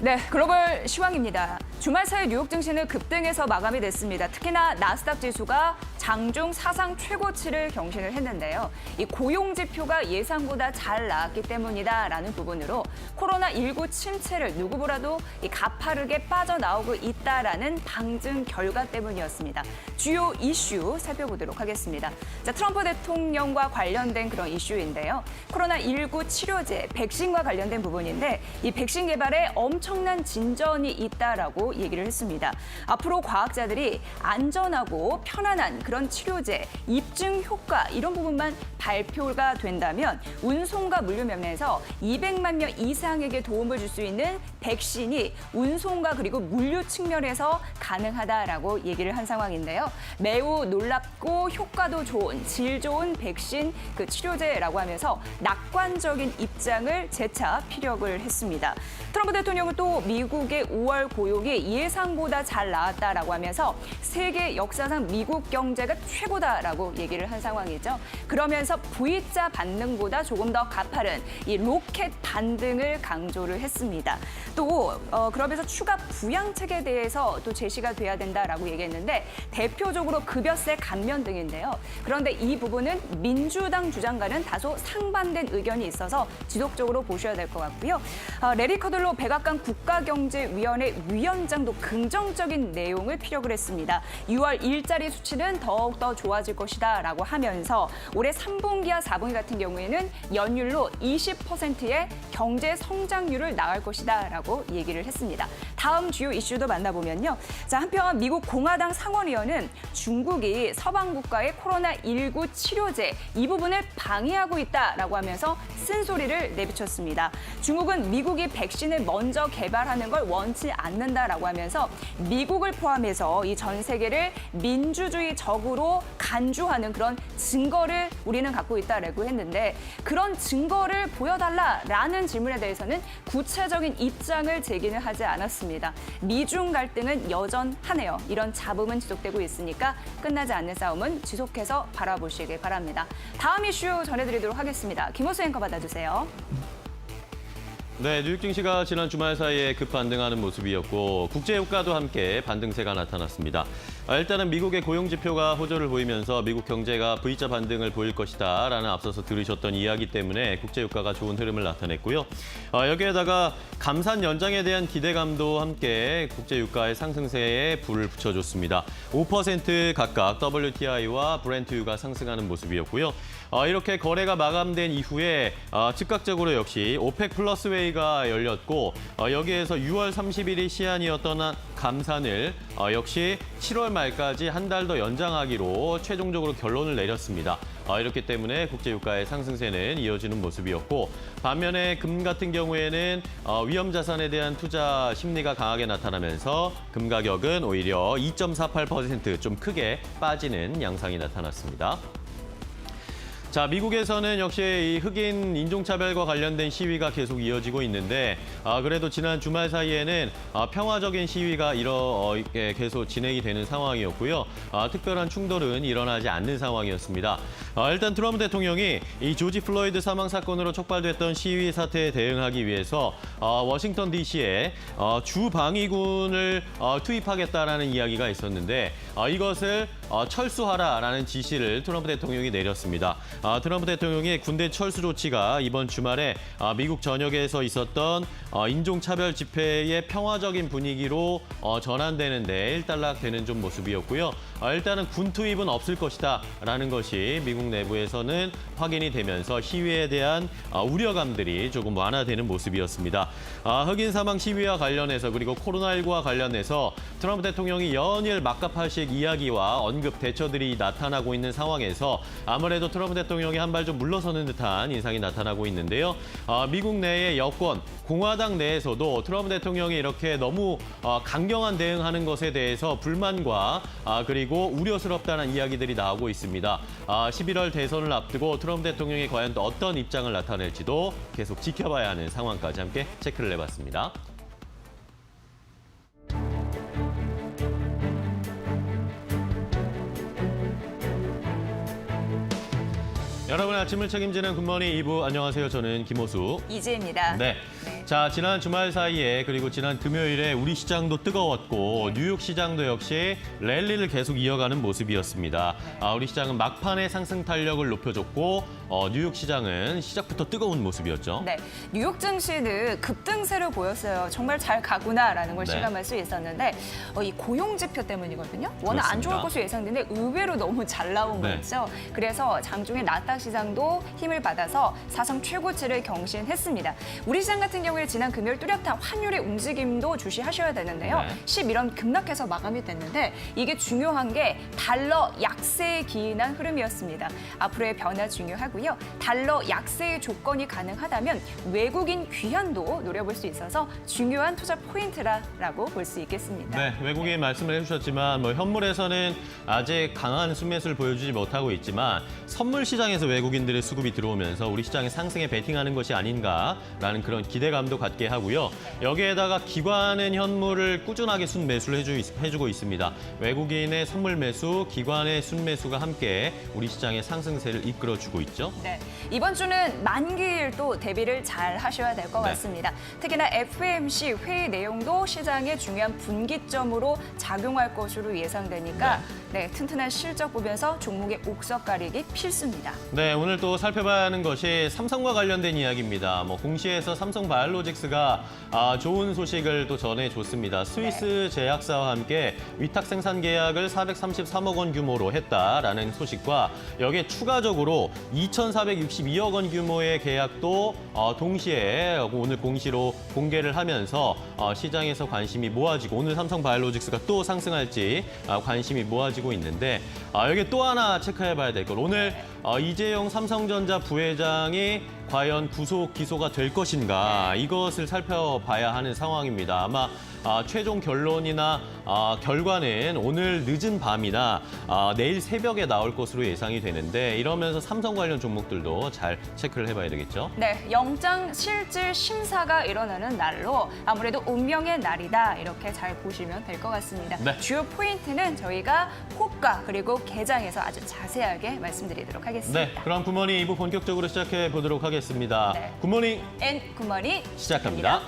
네, 글로벌 시황입니다. 주말 사이 뉴욕 증시는 급등해서 마감이 됐습니다. 특히나 나스닥 지수가 장중 사상 최고치를 경신을 했는데요. 이 고용 지표가 예상보다 잘 나왔기 때문이다라는 부분으로 코로나19 침체를 누구보다도 가파르게 빠져나오고 있다라는 방증 결과 때문이었습니다. 주요 이슈 살펴보도록 하겠습니다. 자, 트럼프 대통령과 관련된 그런 이슈인데요. 코로나19 치료제, 백신과 관련된 부분인데 이 백신 개발에 엄청난 진전이 있다라고 얘기를 했습니다. 앞으로 과학자들이 안전하고 편안한 그런 치료제, 입증 효과 이런 부분만 발표가 된다면 운송과 물류 면에서 200만 명 이상에게 도움을 줄 수 있는 백신이 운송과 그리고 물류 측면에서 가능하다라고 얘기를 한 상황인데요. 매우 놀랍고 효과도 좋은, 질 좋은 백신 그 치료제라고 하면서 낙관적인 입장을 재차 피력을 했습니다. 트럼프 대통령은 또 미국의 5월 고용이 예상보다 잘 나왔다라고 하면서 세계 역사상 미국 경제가 최고다라고 얘기를 한 상황이죠. 그러면서 V자 반등보다 조금 더 가파른 이 로켓 반등을 강조를 했습니다. 또 그러면서 추가 부양책에 대해서 또 제시가 돼야 된다라고 얘기했는데 대표적으로 급여세 감면 등인데요. 그런데 이 부분은 민주당 주장과는 다소 상반된 의견이 있어서 지속적으로 보셔야 될 것 같고요. 레리 커들로 백악관 국가경제위원회 위원장도 긍정적인 내용을 피력을 했습니다. 6월 일자리 수치는 더욱더 좋아질 것이다라고 하면서 올해 3분기와 4분기 같은 경우에는 연율로 20%의 경제 성장률을 나갈 것이다라고 얘기를 했습니다. 다음 주요 이슈도 만나보면요. 자, 한편 미국 공화당 상원의원은 중국이 서방 국가의 코로나19 치료제 이 부분을 방해하고 있다라고 하면서 쓴소리를 내비쳤습니다. 중국은 미국이 백신을 먼저 개발하는 걸 원치 않는다라고 하면서 미국을 포함해서 이 전 세계를 민주주의적으로 간주하는 그런 증거를 우리는 갖고 있다라고 했는데 그런 증거를 보여달라라는 질문에 대해서는 구체적인 입장을 제기는 하지 않았습니다. 미중 갈등은 여전하네요. 이런 잡음은 지속되고 있으니까 끝나지 않는 싸움은 지속해서 바라보시길 바랍니다. 다음 이슈 전해드리도록 하겠습니다. 김호수 앵커 받아주세요. 네, 뉴욕 증시가 지난 주말 사이에 급반등하는 모습이었고 국제유가도 함께 반등세가 나타났습니다. 일단은 미국의 고용 지표가 호조를 보이면서 미국 경제가 V자 반등을 보일 것이다 라는 앞서서 들으셨던 이야기 때문에 국제유가가 좋은 흐름을 나타냈고요. 여기에다가 감산 연장에 대한 기대감도 함께 국제유가의 상승세에 불을 붙여줬습니다. 5% 각각 WTI와 브렌트유가 상승하는 모습이었고요. 이렇게 거래가 마감된 이후에 즉각적으로 역시 오펙 플러스 회의가 열렸고 여기에서 6월 30일이 시한이었던 감산을 역시 7월 말까지 한 달 더 연장하기로 최종적으로 결론을 내렸습니다. 이렇기 때문에 국제유가의 상승세는 이어지는 모습이었고 반면에 금 같은 경우에는 위험 자산에 대한 투자 심리가 강하게 나타나면서 금 가격은 오히려 2.48% 좀 크게 빠지는 양상이 나타났습니다. 자, 미국에서는 역시 이 흑인 인종차별과 관련된 시위가 계속 이어지고 있는데 그래도 지난 주말 사이에는 평화적인 시위가 계속 진행이 되는 상황이었고요. 특별한 충돌은 일어나지 않는 상황이었습니다. 일단 트럼프 대통령이 이 조지 플로이드 사망 사건으로 촉발됐던 시위 사태에 대응하기 위해서 워싱턴 DC에 주방위군을 투입하겠다라는 이야기가 있었는데 이것을 철수하라라는 지시를 트럼프 대통령이 내렸습니다. 트럼프 대통령의 군대 철수 조치가 이번 주말에 미국 전역에서 있었던 인종차별 집회의 평화적인 분위기로 전환되는데 일단락되는 좀 모습이었고요. 일단은 군 투입은 없을 것이다라는 것이 미국 내부에서는 확인이 되면서 시위에 대한 우려감들이 조금 완화되는 모습이었습니다. 흑인 사망 시위와 관련해서 그리고 코로나19와 관련해서 트럼프 대통령이 연일 막가팔식 이야기와 언급 대처들이 나타나고 있는 상황에서 아무래도 트럼프 대통령이 한 발 좀 물러서는 듯한 인상이 나타나고 있는데요. 미국 내의 여권, 공화당 내에서도 트럼프 대통령이 이렇게 너무 강경한 대응하는 것에 대해서 불만과 그리고 우려스럽다는 이야기들이 나오고 있습니다. 11월 대선을 앞두고 트럼프 대통령이 과연 또 어떤 입장을 나타낼지도 계속 지켜봐야 하는 상황까지 함께 체크를 해봤습니다. 여러분 아침을 책임지는 굿모닝 2부 안녕하세요. 저는 김호수. 이지혜입니다. 네. 자, 지난 주말 사이에 그리고 지난 금요일에 우리 시장도 뜨거웠고 뉴욕 시장도 역시 랠리를 계속 이어가는 모습이었습니다. 우리 시장은 막판에 상승 탄력을 높여줬고 뉴욕 시장은 시작부터 뜨거운 모습이었죠. 네, 뉴욕 증시는 급등세를 보였어요. 정말 잘 가구나라는 걸 네. 실감할 수 있었는데 이 고용 지표 때문이거든요. 워낙 안 좋을 그렇습니다. 것으로 예상됐는데 의외로 너무 잘 나온 네. 거죠. 그래서 장중에 나스닥 시장도 힘을 받아서 사상 최고치를 경신했습니다. 우리 시장 같은 경우에 지난 금요일 뚜렷한 환율의 움직임도 주시하셔야 되는데요. 네. 11원 급락해서 마감이 됐는데 이게 중요한 게 달러 약세에 기인한 흐름이었습니다. 앞으로의 변화 중요하고요. 달러 약세의 조건이 가능하다면 외국인 귀환도 노려볼 수 있어서 중요한 투자 포인트라고 볼 수 있겠습니다. 네, 외국인 말씀을 해주셨지만 현물에서는 아직 강한 순매수를 보여주지 못하고 있지만 선물 시장에서 외국인들의 수급이 들어오면서 우리 시장의 상승에 베팅하는 것이 아닌가라는 그런 기대감도 갖게 하고요. 여기에다가 기관은 현물을 꾸준하게 순매수를 해주고 있습니다. 외국인의 선물 매수, 기관의 순매수가 함께 우리 시장의 상승세를 이끌어주고 있죠. 네, 이번 주는 만기일 또 대비를 잘 하셔야 될 것 네. 같습니다. 특히나 FOMC 회의 내용도 시장의 중요한 분기점으로 작용할 것으로 예상되니까 튼튼한 실적 보면서 종목의 옥석 가리기 필수입니다. 네, 오늘 또 살펴봐야 하는 것이 삼성과 관련된 이야기입니다. 공시에서 삼성 바이오로직스가 좋은 소식을 또 전해줬습니다. 스위스 제약사와 함께 위탁 생산 계약을 433억 원 규모로 했다라는 소식과 여기에 추가적으로 2,462억 원 규모의 계약도 동시에 오늘 공시로 공개를 하면서 시장에서 관심이 모아지고 오늘 삼성 바이오로직스가 또 상승할지 관심이 모아지고 있는데 여기 또 하나 체크해봐야 될 것. 오늘 이재용 삼성전자 부회장이 과연 구속 기소가 될 것인가 이것을 살펴봐야 하는 상황입니다. 아마 최종 결론이나 결과는 오늘 늦은 밤이나 내일 새벽에 나올 것으로 예상이 되는데 이러면서 삼성 관련 종목들도 잘 체크를 해봐야 되겠죠. 네, 영장 실질 심사가 일어나는 날로 아무래도 운명의 날이다 이렇게 잘 보시면 될 것 같습니다. 네. 주요 포인트는 저희가 호가 그리고 개장에서 아주 자세하게 말씀드리도록 하겠습니다. 네, 그럼 굿모닝 2부 본격적으로 시작해 보도록 하겠습니다. 네. 굿모닝 굿모닝 시작합니다.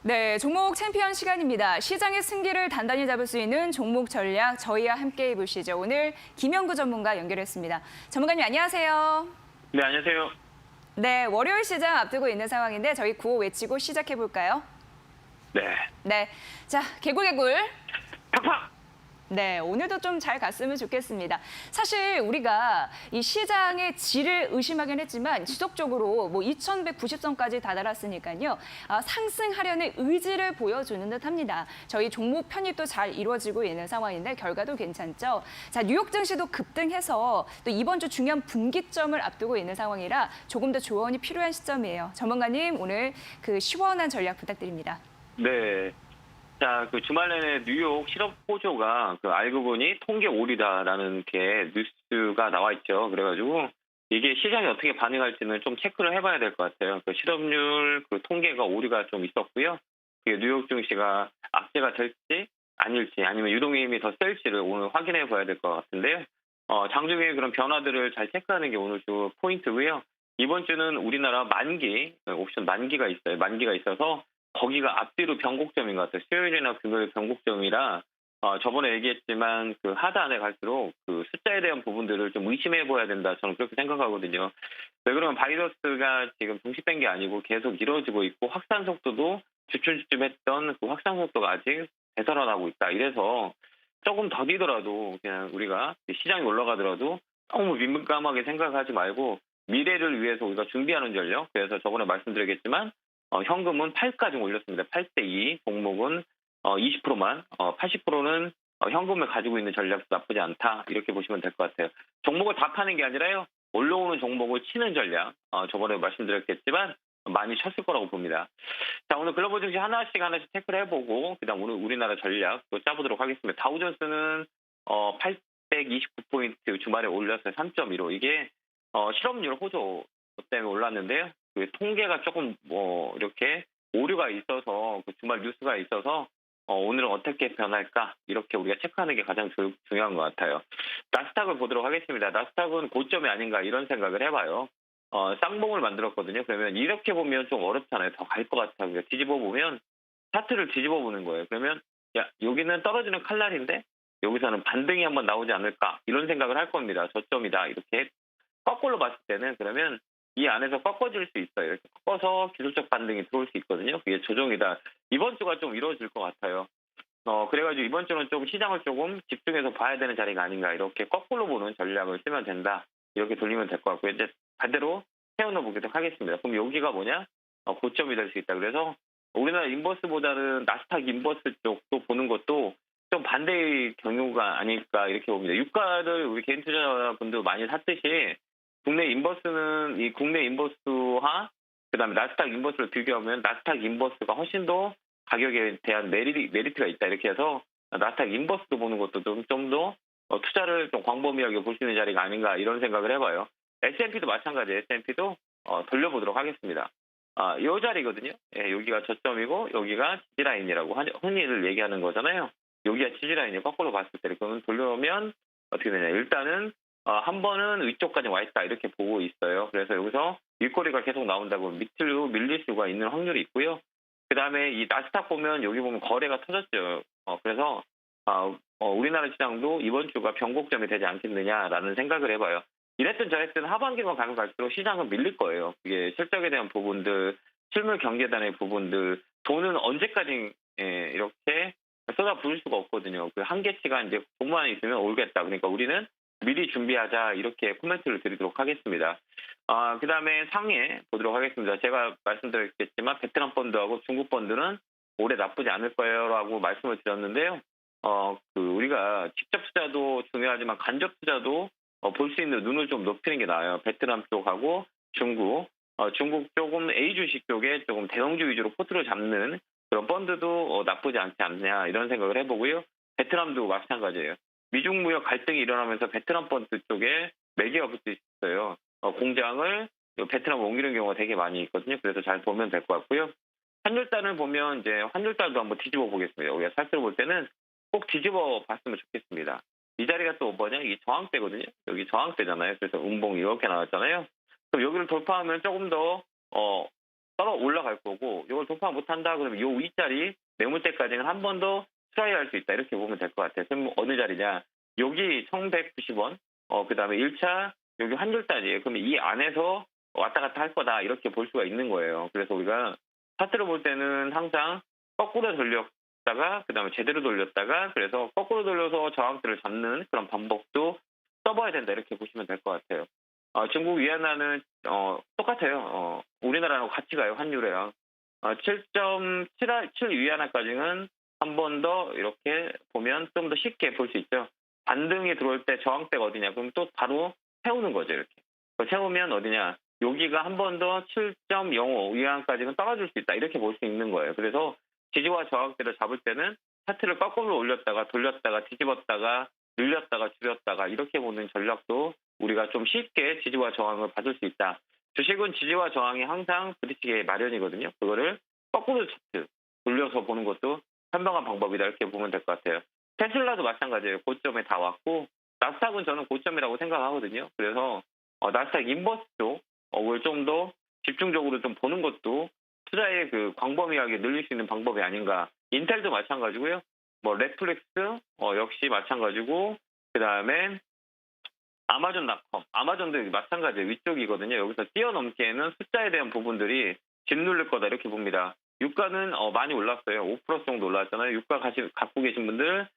네, 종목 챔피언 시간입니다. 시장의 승기를 단단히 잡을 수 있는 종목 전략 저희와 함께 해보시죠. 오늘 김영구 전문가 연결했습니다. 전문가님 안녕하세요. 네, 안녕하세요. 네, 월요일 시장 앞두고 있는 상황인데 저희 구호 외치고 시작해볼까요? 네. 네, 자 개굴개굴. 팍팍! 네, 오늘도 좀 잘 갔으면 좋겠습니다. 사실 우리가 이 시장의 질을 의심하긴 했지만 지속적으로 2190선까지 다다랐으니까요. 상승하려는 의지를 보여주는 듯합니다. 저희 종목 편입도 잘 이루어지고 있는 상황인데 결과도 괜찮죠. 자, 뉴욕 증시도 급등해서 또 이번 주 중요한 분기점을 앞두고 있는 상황이라 조금 더 조언이 필요한 시점이에요. 전문가님 오늘 그 시원한 전략 부탁드립니다. 네. 자, 주말 내내 뉴욕 실업 호조가 알고 보니 통계 오류다라는 게 뉴스가 나와 있죠. 그래가지고 이게 시장이 어떻게 반응할지는 좀 체크를 해봐야 될 것 같아요. 실업률 통계가 오류가 좀 있었고요. 그게 뉴욕 증시가 악재가 될지 아닐지 아니면 유동의 힘이 더 셀지를 오늘 확인해 봐야 될 것 같은데요. 장중에 그런 변화들을 잘 체크하는 게 오늘 주 포인트고요. 이번 주는 우리나라 만기, 옵션 만기가 있어요. 만기가 있어서 거기가 앞뒤로 변곡점인 것 같아요. 수요일이나 금요일 변곡점이라 저번에 얘기했지만 그 하단에 갈수록 그 숫자에 대한 부분들을 좀 의심해 봐야 된다. 저는 그렇게 생각하거든요. 왜 그러면 바이러스가 지금 동시 뺀 게 아니고 계속 이루어지고 있고 확산 속도도 주춤주춤 했던 그 확산 속도가 아직 되살아나고 있다. 이래서 조금 더디더라도 그냥 우리가 시장이 올라가더라도 너무 민감하게 생각하지 말고 미래를 위해서 우리가 준비하는 전략. 그래서 저번에 말씀드리겠지만 현금은 8까지 올렸습니다. 8대2 종목은 20%만 80%는 현금을 가지고 있는 전략도 나쁘지 않다. 이렇게 보시면 될 것 같아요. 종목을 다 파는 게 아니라요. 올라오는 종목을 치는 전략. 저번에 말씀드렸겠지만 많이 쳤을 거라고 봅니다. 자, 오늘 글로벌 증시 하나씩 체크를 해보고 그다음 오늘 우리나라 전략 또 짜보도록 하겠습니다. 다우존스는 829포인트 주말에 올렸어요. 3.15. 이게 실업률 호조 때문에 올랐는데요. 그 통계가 조금 이렇게 오류가 있어서 그 주말 뉴스가 있어서 오늘은 어떻게 변할까 이렇게 우리가 체크하는 게 가장 중요한 것 같아요. 나스닥을 보도록 하겠습니다. 나스닥은 고점이 아닌가 이런 생각을 해봐요. 쌍봉을 만들었거든요. 그러면 이렇게 보면 좀 어렵잖아요. 더 갈 것 같아요. 뒤집어 보면 차트를 뒤집어 보는 거예요. 그러면 여기는 떨어지는 칼날인데 여기서는 반등이 한번 나오지 않을까 이런 생각을 할 겁니다. 저점이다 이렇게 거꾸로 봤을 때는 그러면 이 안에서 꺾어질 수 있어요. 이렇게 꺾어서 기술적 반등이 들어올 수 있거든요. 그게 조정이다. 이번 주가 좀 이루어질 것 같아요. 그래가지고 이번 주는 좀 시장을 조금 집중해서 봐야 되는 자리가 아닌가 이렇게 거꾸로 보는 전략을 쓰면 된다. 이렇게 돌리면 될 것 같고요. 이제 반대로 세워놓어 보도록 하겠습니다. 그럼 여기가 뭐냐? 고점이 될 수 있다. 그래서 우리나라 인버스보다는 나스닥 인버스 쪽도 보는 것도 좀 반대의 경우가 아닐까 이렇게 봅니다. 유가를 우리 개인 투자자분들 많이 샀듯이 국내 인버스는 이 국내 인버스와 그다음에 나스닥 인버스를 비교하면 나스닥 인버스가 훨씬 더 가격에 대한 메리트가 있다. 이렇게 해서 나스닥 인버스도 보는 것도 좀 더 투자를 좀 광범위하게 볼 수 있는 자리가 아닌가 이런 생각을 해봐요. S&P도 마찬가지예요. S&P도 돌려보도록 하겠습니다. 이 자리거든요. 예, 여기가 저점이고 여기가 지지라인이라고 흔히들 얘기하는 거잖아요. 여기가 지지라인이 거꾸로 봤을 때 그러면 돌려오면 어떻게 되냐. 일단은 한 번은 위쪽까지 와 있다 이렇게 보고 있어요. 그래서 여기서 윗꼬리가 계속 나온다고 밑으로 밀릴 수가 있는 확률이 있고요. 그다음에 이 나스닥 보면 여기 보면 거래가 터졌죠. 그래서 우리나라 시장도 이번 주가 변곡점이 되지 않겠느냐라는 생각을 해봐요. 이랬든 저랬든 하반기만 가면 갈수록 시장은 밀릴 거예요. 그게 실적에 대한 부분들, 실물 경제단의 부분들, 돈은 언제까지 이렇게 쏟아 부을 수가 없거든요. 그 한계치가 이제 공만에 있으면 오르겠다. 그러니까 우리는 미리 준비하자 이렇게 코멘트를 드리도록 하겠습니다. 그다음에 상해 보도록 하겠습니다. 제가 말씀드렸겠지만 베트남 펀드하고 중국 펀드는 올해 나쁘지 않을 거예요라고 말씀을 드렸는데요. 우리가 직접 투자도 중요하지만 간접 투자도 볼 수 있는 눈을 좀 높이는 게 나아요. 베트남 쪽하고 중국 조금 A 주식 쪽에 조금 대형주 위주로 포트를 잡는 그런 펀드도 나쁘지 않지 않냐 이런 생각을 해보고요. 베트남도 마찬가지예요. 미중 무역 갈등이 일어나면서 베트남 펀드 쪽에 매개가 붙을 수 있어요. 공장을 베트남 옮기는 경우가 되게 많이 있거든요. 그래서 잘 보면 될 것 같고요. 환율단을 보면 이제 환율단도 한번 뒤집어 보겠습니다. 우리가 차트를 볼 때는 꼭 뒤집어 봤으면 좋겠습니다. 이 자리가 또 뭐냐? 이게 저항대거든요. 여기 저항대잖아요. 그래서 음봉 이렇게 나왔잖아요. 그럼 여기를 돌파하면 조금 더 떨어 올라갈 거고 이걸 돌파 못한다 그러면 이 윗자리 매물대까지는 한 번 더 트라이 할 수 있다. 이렇게 보면 될 것 같아요. 그럼 어느 자리냐? 여기 1190원, 그다음에 1차 여기 환율단이에요. 그러면 이 안에서 왔다 갔다 할 거다. 이렇게 볼 수가 있는 거예요. 그래서 우리가 차트를 볼 때는 항상 거꾸로 돌렸다가 그다음에 제대로 돌렸다가 그래서 거꾸로 돌려서 저항대를 잡는 그런 방법도 써봐야 된다. 이렇게 보시면 될 것 같아요. 중국 위안화는 똑같아요. 우리나라랑 같이 가요. 환율에요. 7.7 위안화까지는 한 번 더 이렇게 보면 좀 더 쉽게 볼 수 있죠. 반등이 들어올 때 저항대가 어디냐? 그럼 또 바로 세우는 거죠. 이렇게. 세우면 어디냐? 여기가 한 번 더 7.05 위안까지는 떨어질 수 있다. 이렇게 볼 수 있는 거예요. 그래서 지지와 저항대를 잡을 때는 차트를 거꾸로 올렸다가 돌렸다가 뒤집었다가 늘렸다가 줄였다가 이렇게 보는 전략도 우리가 좀 쉽게 지지와 저항을 받을 수 있다. 주식은 지지와 저항이 항상 부딪히게 마련이거든요. 그거를 거꾸로 차트, 돌려서 보는 것도 현명한 방법이다 이렇게 보면 될 것 같아요. 테슬라도 마찬가지예요. 고점에 다 왔고 나스닥은 저는 고점이라고 생각하거든요. 그래서 나스닥 인버스 쪽을 좀 더 집중적으로 좀 보는 것도 투자의 그 광범위하게 늘릴 수 있는 방법이 아닌가. 인텔도 마찬가지고요. 뭐 넷플릭스 역시 마찬가지고 그다음에 아마존닷컴, 아마존도 마찬가지예요. 위쪽이거든요. 여기서 뛰어넘기에는 숫자에 대한 부분들이 짓누를 거다 이렇게 봅니다. 유가는 많이 올랐어요. 5% 정도 올랐잖아요. 유가 갖고 계신 분들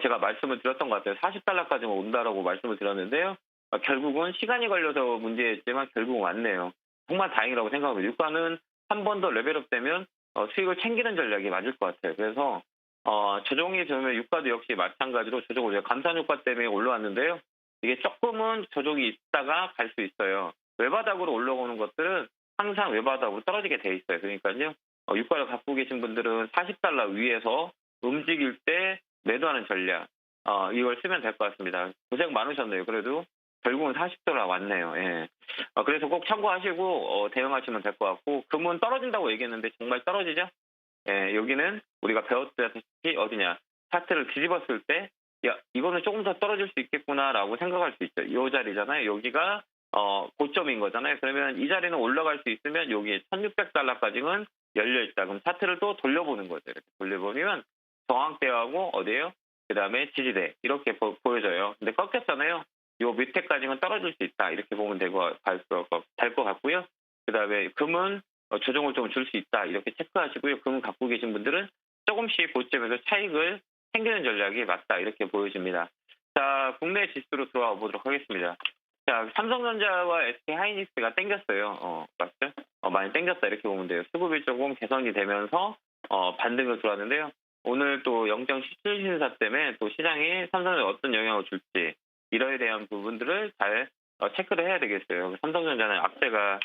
제가 말씀을 드렸던 것 같아요. 40달러까지만 온다라고 말씀을 드렸는데요. 결국은 시간이 걸려서 문제였지만 결국은 왔네요. 정말 다행이라고 생각합니다. 유가는 한 번 더 레벨업 되면 수익을 챙기는 전략이 맞을 것 같아요. 그래서 조정이 되면 유가도 역시 마찬가지로 조정을 감산 효과 때문에 올라왔는데요. 이게 조금은 조정이 있다가 갈 수 있어요. 외바닥으로 올라오는 것들은 항상 외바닥으로 떨어지게 돼 있어요. 그러니까요. 유가를 갖고 계신 분들은 40달러 위에서 움직일 때 매도하는 전략 이걸 쓰면 될 것 같습니다. 고생 많으셨네요. 그래도 결국은 40달러 왔네요. 예. 그래서 꼭 참고하시고 대응하시면 될 것 같고 금은 떨어진다고 얘기했는데 정말 떨어지죠? 예, 여기는 우리가 배웠다시피 어디냐 차트를 뒤집었을 때 야, 이거는 조금 더 떨어질 수 있겠구나라고 생각할 수 있죠. 이 자리잖아요. 여기가 고점인 거잖아요. 그러면 이 자리는 올라갈 수 있으면 여기 1600달러까지는 열려있다. 그럼 차트를 또 돌려보는 거죠. 이렇게 돌려보면 저항대하고 어디예요? 그 다음에 지지대 이렇게 보여져요. 근데 꺾였잖아요. 요 밑에까지는 떨어질 수 있다. 이렇게 보면 될 것 같고요. 그 다음에 금은 조정을 좀 줄 수 있다. 이렇게 체크하시고요. 금을 갖고 계신 분들은 조금씩 고점에서 차익을 챙기는 전략이 맞다. 이렇게 보여집니다. 자, 국내 지수로 들어와 보도록 하겠습니다. 자, 삼성전자와 SK하이닉스가 땡겼어요. 맞죠? 많이 땡겼다. 이렇게 보면 돼요. 수급이 조금 개선이 되면서 반등을 들어왔는데요. 오늘 또 영장 실질 심사 때문에 또 시장이 삼성전자에 어떤 영향을 줄지 이러에 대한 부분들을 잘 체크를 해야 되겠어요. 삼성전자는 악재가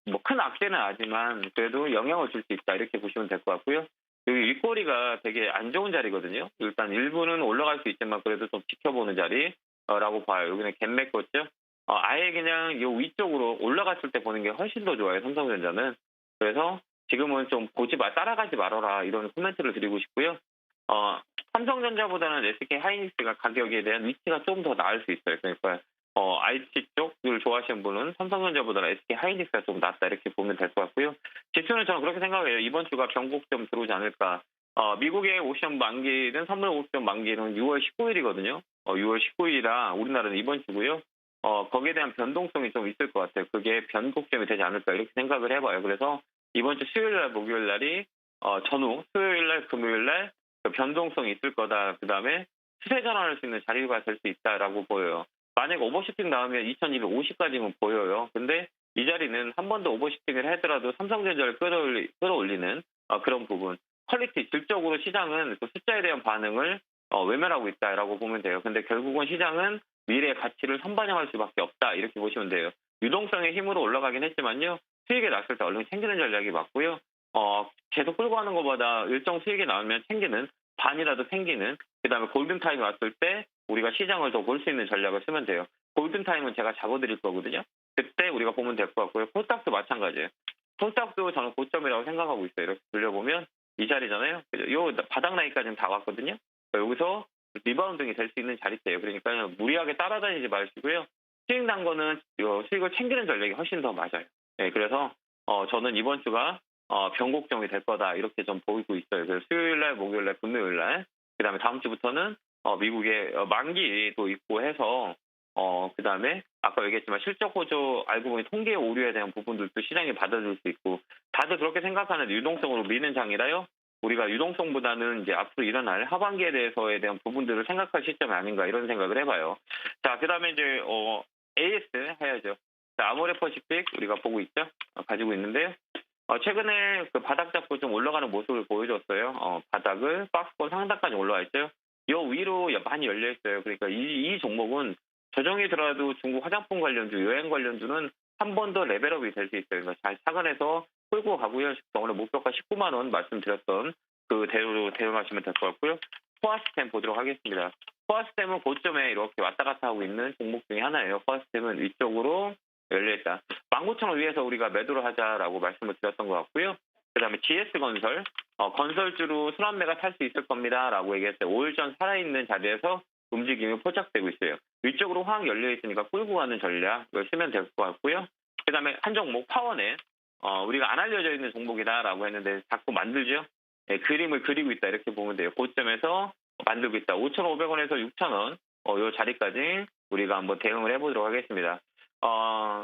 뭐 큰 악재는 아니지만 그래도 영향을 줄 수 있다 이렇게 보시면 될 것 같고요. 여기 윗꼬리가 되게 안 좋은 자리거든요. 일단 일부는 올라갈 수 있지만 그래도 좀 지켜보는 자리라고 봐요. 여기는 갭 메꿨죠. 아예 그냥 이 위쪽으로 올라갔을 때 보는 게 훨씬 더 좋아요. 삼성전자는. 그래서 지금은 좀 따라가지 말아라 이런 코멘트를 드리고 싶고요. 삼성전자보다는 SK하이닉스가 가격에 대한 위치가 좀 더 나을 수 있어요. 그러니까 IT 쪽을 좋아하시는 분은 삼성전자보다는 SK하이닉스가 좀 낫다 이렇게 보면 될 것 같고요. 지수는 저는 그렇게 생각해요. 이번 주가 변곡점 들어오지 않을까. 미국의 옵션 만기는 선물 옵션 만기는 6월 19일이거든요. 6월 19일이라 우리나라는 이번 주고요. 거기에 대한 변동성이 좀 있을 것 같아요. 그게 변곡점이 되지 않을까 이렇게 생각을 해봐요. 그래서 이번 주 수요일 날, 목요일 날이 전후 수요일 날, 금요일 날 변동성이 있을 거다. 그 다음에 추세 전환할 수 있는 자리가 될 수 있다라고 보여요. 만약 오버슈팅 나오면 2250까지는 보여요. 근데 이 자리는 한 번 더 오버슈팅을 하더라도 삼성전자를 끌어올리는 그런 부분. 퀄리티, 질적으로 시장은 그 숫자에 대한 반응을 외면하고 있다라고 보면 돼요. 근데 결국은 시장은 미래의 가치를 선반영할 수밖에 없다. 이렇게 보시면 돼요. 유동성의 힘으로 올라가긴 했지만요. 수익이 났을 때 얼른 챙기는 전략이 맞고요. 계속 끌고 가는 것보다 일정 수익이 나오면 챙기는, 반이라도 챙기는, 그 다음에 골든타임이 왔을 때 우리가 시장을 더 볼 수 있는 전략을 쓰면 돼요. 골든타임은 제가 잡아드릴 거거든요. 그때 우리가 보면 될 것 같고요. 콜딱도 마찬가지예요. 콜딱도 저는 고점이라고 생각하고 있어요. 이렇게 돌려보면 이 자리잖아요. 요 바닥 라인까지는 다 왔거든요. 여기서 리바운딩이 될 수 있는 자리대예요. 그러니까 무리하게 따라다니지 마시고요. 수익 난 거는 수익을 챙기는 전략이 훨씬 더 맞아요. 네, 그래서 저는 이번 주가 변곡점이 될 거다 이렇게 좀 보이고 있어요. 그래서 수요일날, 목요일날, 금요일날, 그다음에 다음 주부터는 미국의 만기도 있고 해서 그다음에 아까 얘기했지만 실적 호조 알고 보니 통계 오류에 대한 부분들도 시장이 받아줄 수 있고 다들 그렇게 생각하는 유동성으로 미는 장이라요. 우리가 유동성보다는 이제 앞으로 일어날 하반기에 대한 부분들을 생각할 시점이 아닌가 이런 생각을 해봐요. 자, 그다음에 이제 AS 해야죠. 자, 아모레퍼시픽 우리가 보고 있죠. 가지고 있는데요. 최근에 그 바닥 잡고 좀 올라가는 모습을 보여줬어요. 바닥을 박스권 상단까지 올라와 있어요. 요 위로 많이 열려 있어요. 그러니까 이 종목은 조정이 들어도 중국 화장품 관련주, 여행 관련주는 한 번 더 레벨업이 될 수 있어요. 그러니까 잘 착안해서 끌고 가고요. 오늘 목표가 19만 원 말씀드렸던 그 대우로 대응하시면 될 것 같고요. 포아스템 보도록 하겠습니다. 포아스템은 고점에 이렇게 왔다 갔다 하고 있는 종목 중에 하나예요. 포아스템은 위쪽으로 열려있다. 19,000원 위에서 우리가 매도를 하자라고 말씀을 드렸던 것 같고요. 그 다음에 GS건설. 건설주로 순환매가 탈 수 있을 겁니다라고 얘기했어요. 5일 전 살아있는 자리에서 움직임이 포착되고 있어요. 위쪽으로 확 열려 있으니까 끌고 가는 전략을 쓰면 될 것 같고요. 그다음에 한 종목 파워넷 우리가 안 알려져 있는 종목이다라고 했는데 자꾸 만들죠. 네, 그림을 그리고 있다 이렇게 보면 돼요. 고점에서 만들고 있다. 5,500원에서 6,000원 이 자리까지 우리가 한번 대응을 해보도록 하겠습니다.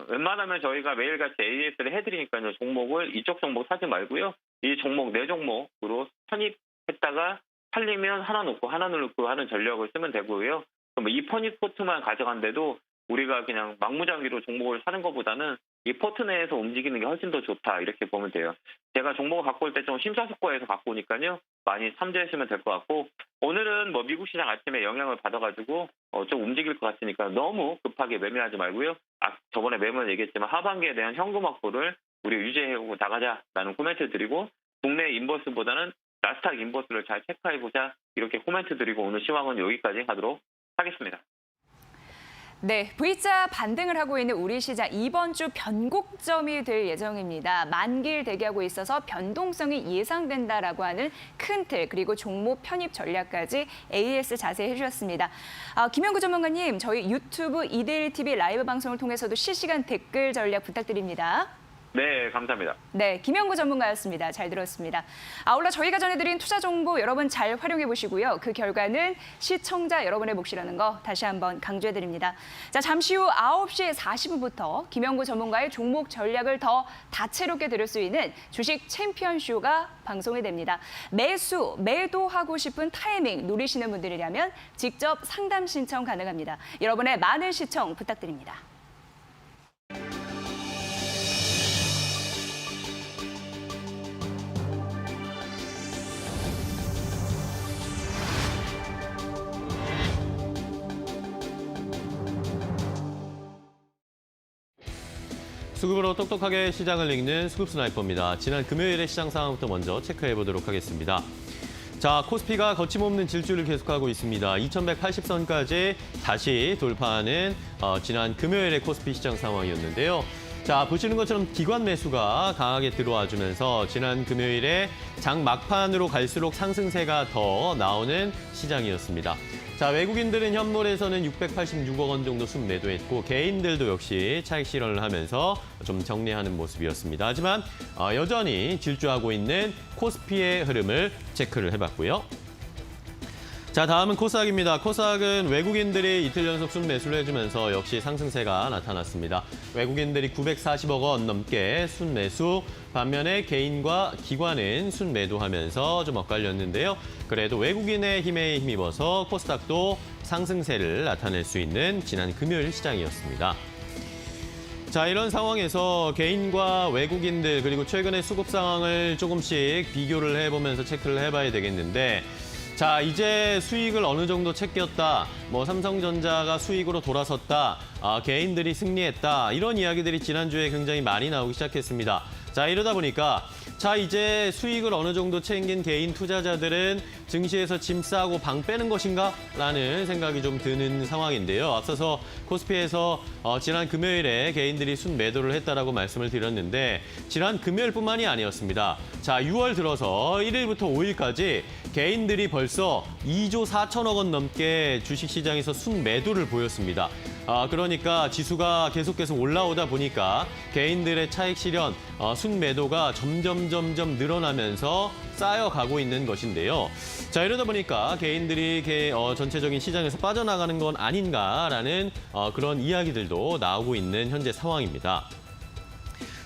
웬만하면 저희가 매일같이 AS를 해드리니까요. 종목을 이쪽 종목 사지 말고요. 이 종목 네 종목으로 편입했다가 팔리면 하나 놓고 하나 놓고 하는 전략을 쓰면 되고요. 이 편입 포트만 가져간데도 우리가 그냥 막무장기로 종목을 사는 것보다는 이 포트 내에서 움직이는 게 훨씬 더 좋다 이렇게 보면 돼요. 제가 종목을 갖고 올 때 좀 심사숙고해서 갖고 오니까요. 많이 참조하시면 될 것 같고 오늘은 뭐 미국 시장 아침에 영향을 받아가지고 좀 움직일 것 같으니까 너무 급하게 매매하지 말고요. 저번에 매매는 얘기했지만 하반기에 대한 현금 확보를 우리 유지해오고 나가자라는 코멘트 드리고 국내 인버스보다는 나스닥 인버스를 잘 체크해보자 이렇게 코멘트 드리고 오늘 시황은 여기까지 하도록 하겠습니다. 네, V자 반등을 하고 있는 우리 시장 이번 주 변곡점이 될 예정입니다. 만기를 대기하고 있어서 변동성이 예상된다라고 하는 큰 틀 그리고 종목 편입 전략까지 AS 자세히 해주셨습니다. 김영구 전문가님, 저희 유튜브 2대1TV 라이브 방송을 통해서도 실시간 댓글 전략 부탁드립니다. 네, 감사합니다. 네, 김영구 전문가였습니다. 잘 들었습니다. 아울러 저희가 전해드린 투자 정보 여러분 잘 활용해 보시고요. 그 결과는 시청자 여러분의 몫이라는 거 다시 한번 강조해드립니다. 자, 잠시 후 9시 40분부터 김영구 전문가의 종목 전략을 더 다채롭게 들을 수 있는 주식 챔피언 쇼가 방송이 됩니다. 매수, 매도하고 싶은 타이밍 누리시는 분들이라면 직접 상담 신청 가능합니다. 여러분의 많은 시청 부탁드립니다. 수급으로 똑똑하게 시장을 읽는 수급 스나이퍼입니다. 지난 금요일의 시장 상황부터 먼저 체크해 보도록 하겠습니다. 자, 코스피가 거침없는 질주를 계속하고 있습니다. 2180선까지 다시 돌파하는 지난 금요일의 코스피 시장 상황이었는데요. 자, 보시는 것처럼 기관 매수가 강하게 들어와주면서 지난 금요일에 장 막판으로 갈수록 상승세가 더 나오는 시장이었습니다. 자, 외국인들은 현물에서는 686억 원 정도 순매도했고 개인들도 역시 차익 실현을 하면서 좀 정리하는 모습이었습니다. 하지만 여전히 질주하고 있는 코스피의 흐름을 체크를 해봤고요. 자, 다음은 코스닥입니다. 코스닥은 외국인들이 이틀 연속 순매수를 해주면서 역시 상승세가 나타났습니다. 외국인들이 940억 원 넘게 순매수, 반면에 개인과 기관은 순매도하면서 좀 엇갈렸는데요. 그래도 외국인의 힘에 힘입어서 코스닥도 상승세를 나타낼 수 있는 지난 금요일 시장이었습니다. 자, 이런 상황에서 개인과 외국인들 그리고 최근의 수급 상황을 조금씩 비교를 해보면서 체크를 해봐야 되겠는데 자, 이제 수익을 어느 정도 챙겼다, 뭐 삼성전자가 수익으로 돌아섰다, 개인들이 승리했다 이런 이야기들이 지난주에 굉장히 많이 나오기 시작했습니다. 자, 이러다 보니까 자, 이제 수익을 어느 정도 챙긴 개인 투자자들은 증시에서 짐 싸고 방 빼는 것인가? 라는 생각이 좀 드는 상황인데요. 앞서서 코스피에서 지난 금요일에 개인들이 순매도를 했다라고 말씀을 드렸는데 지난 금요일뿐만이 아니었습니다. 자, 6월 들어서 1일부터 5일까지 개인들이 벌써 2조 4천억 원 넘게 주식시장에서 순매도를 보였습니다. 그러니까 지수가 계속 올라오다 보니까 개인들의 차익 실현, 순매도가 점점 늘어나면서 쌓여가고 있는 것인데요. 자, 이러다 보니까 개인들이 전체적인 시장에서 빠져나가는 건 아닌가라는 그런 이야기들도 나오고 있는 현재 상황입니다.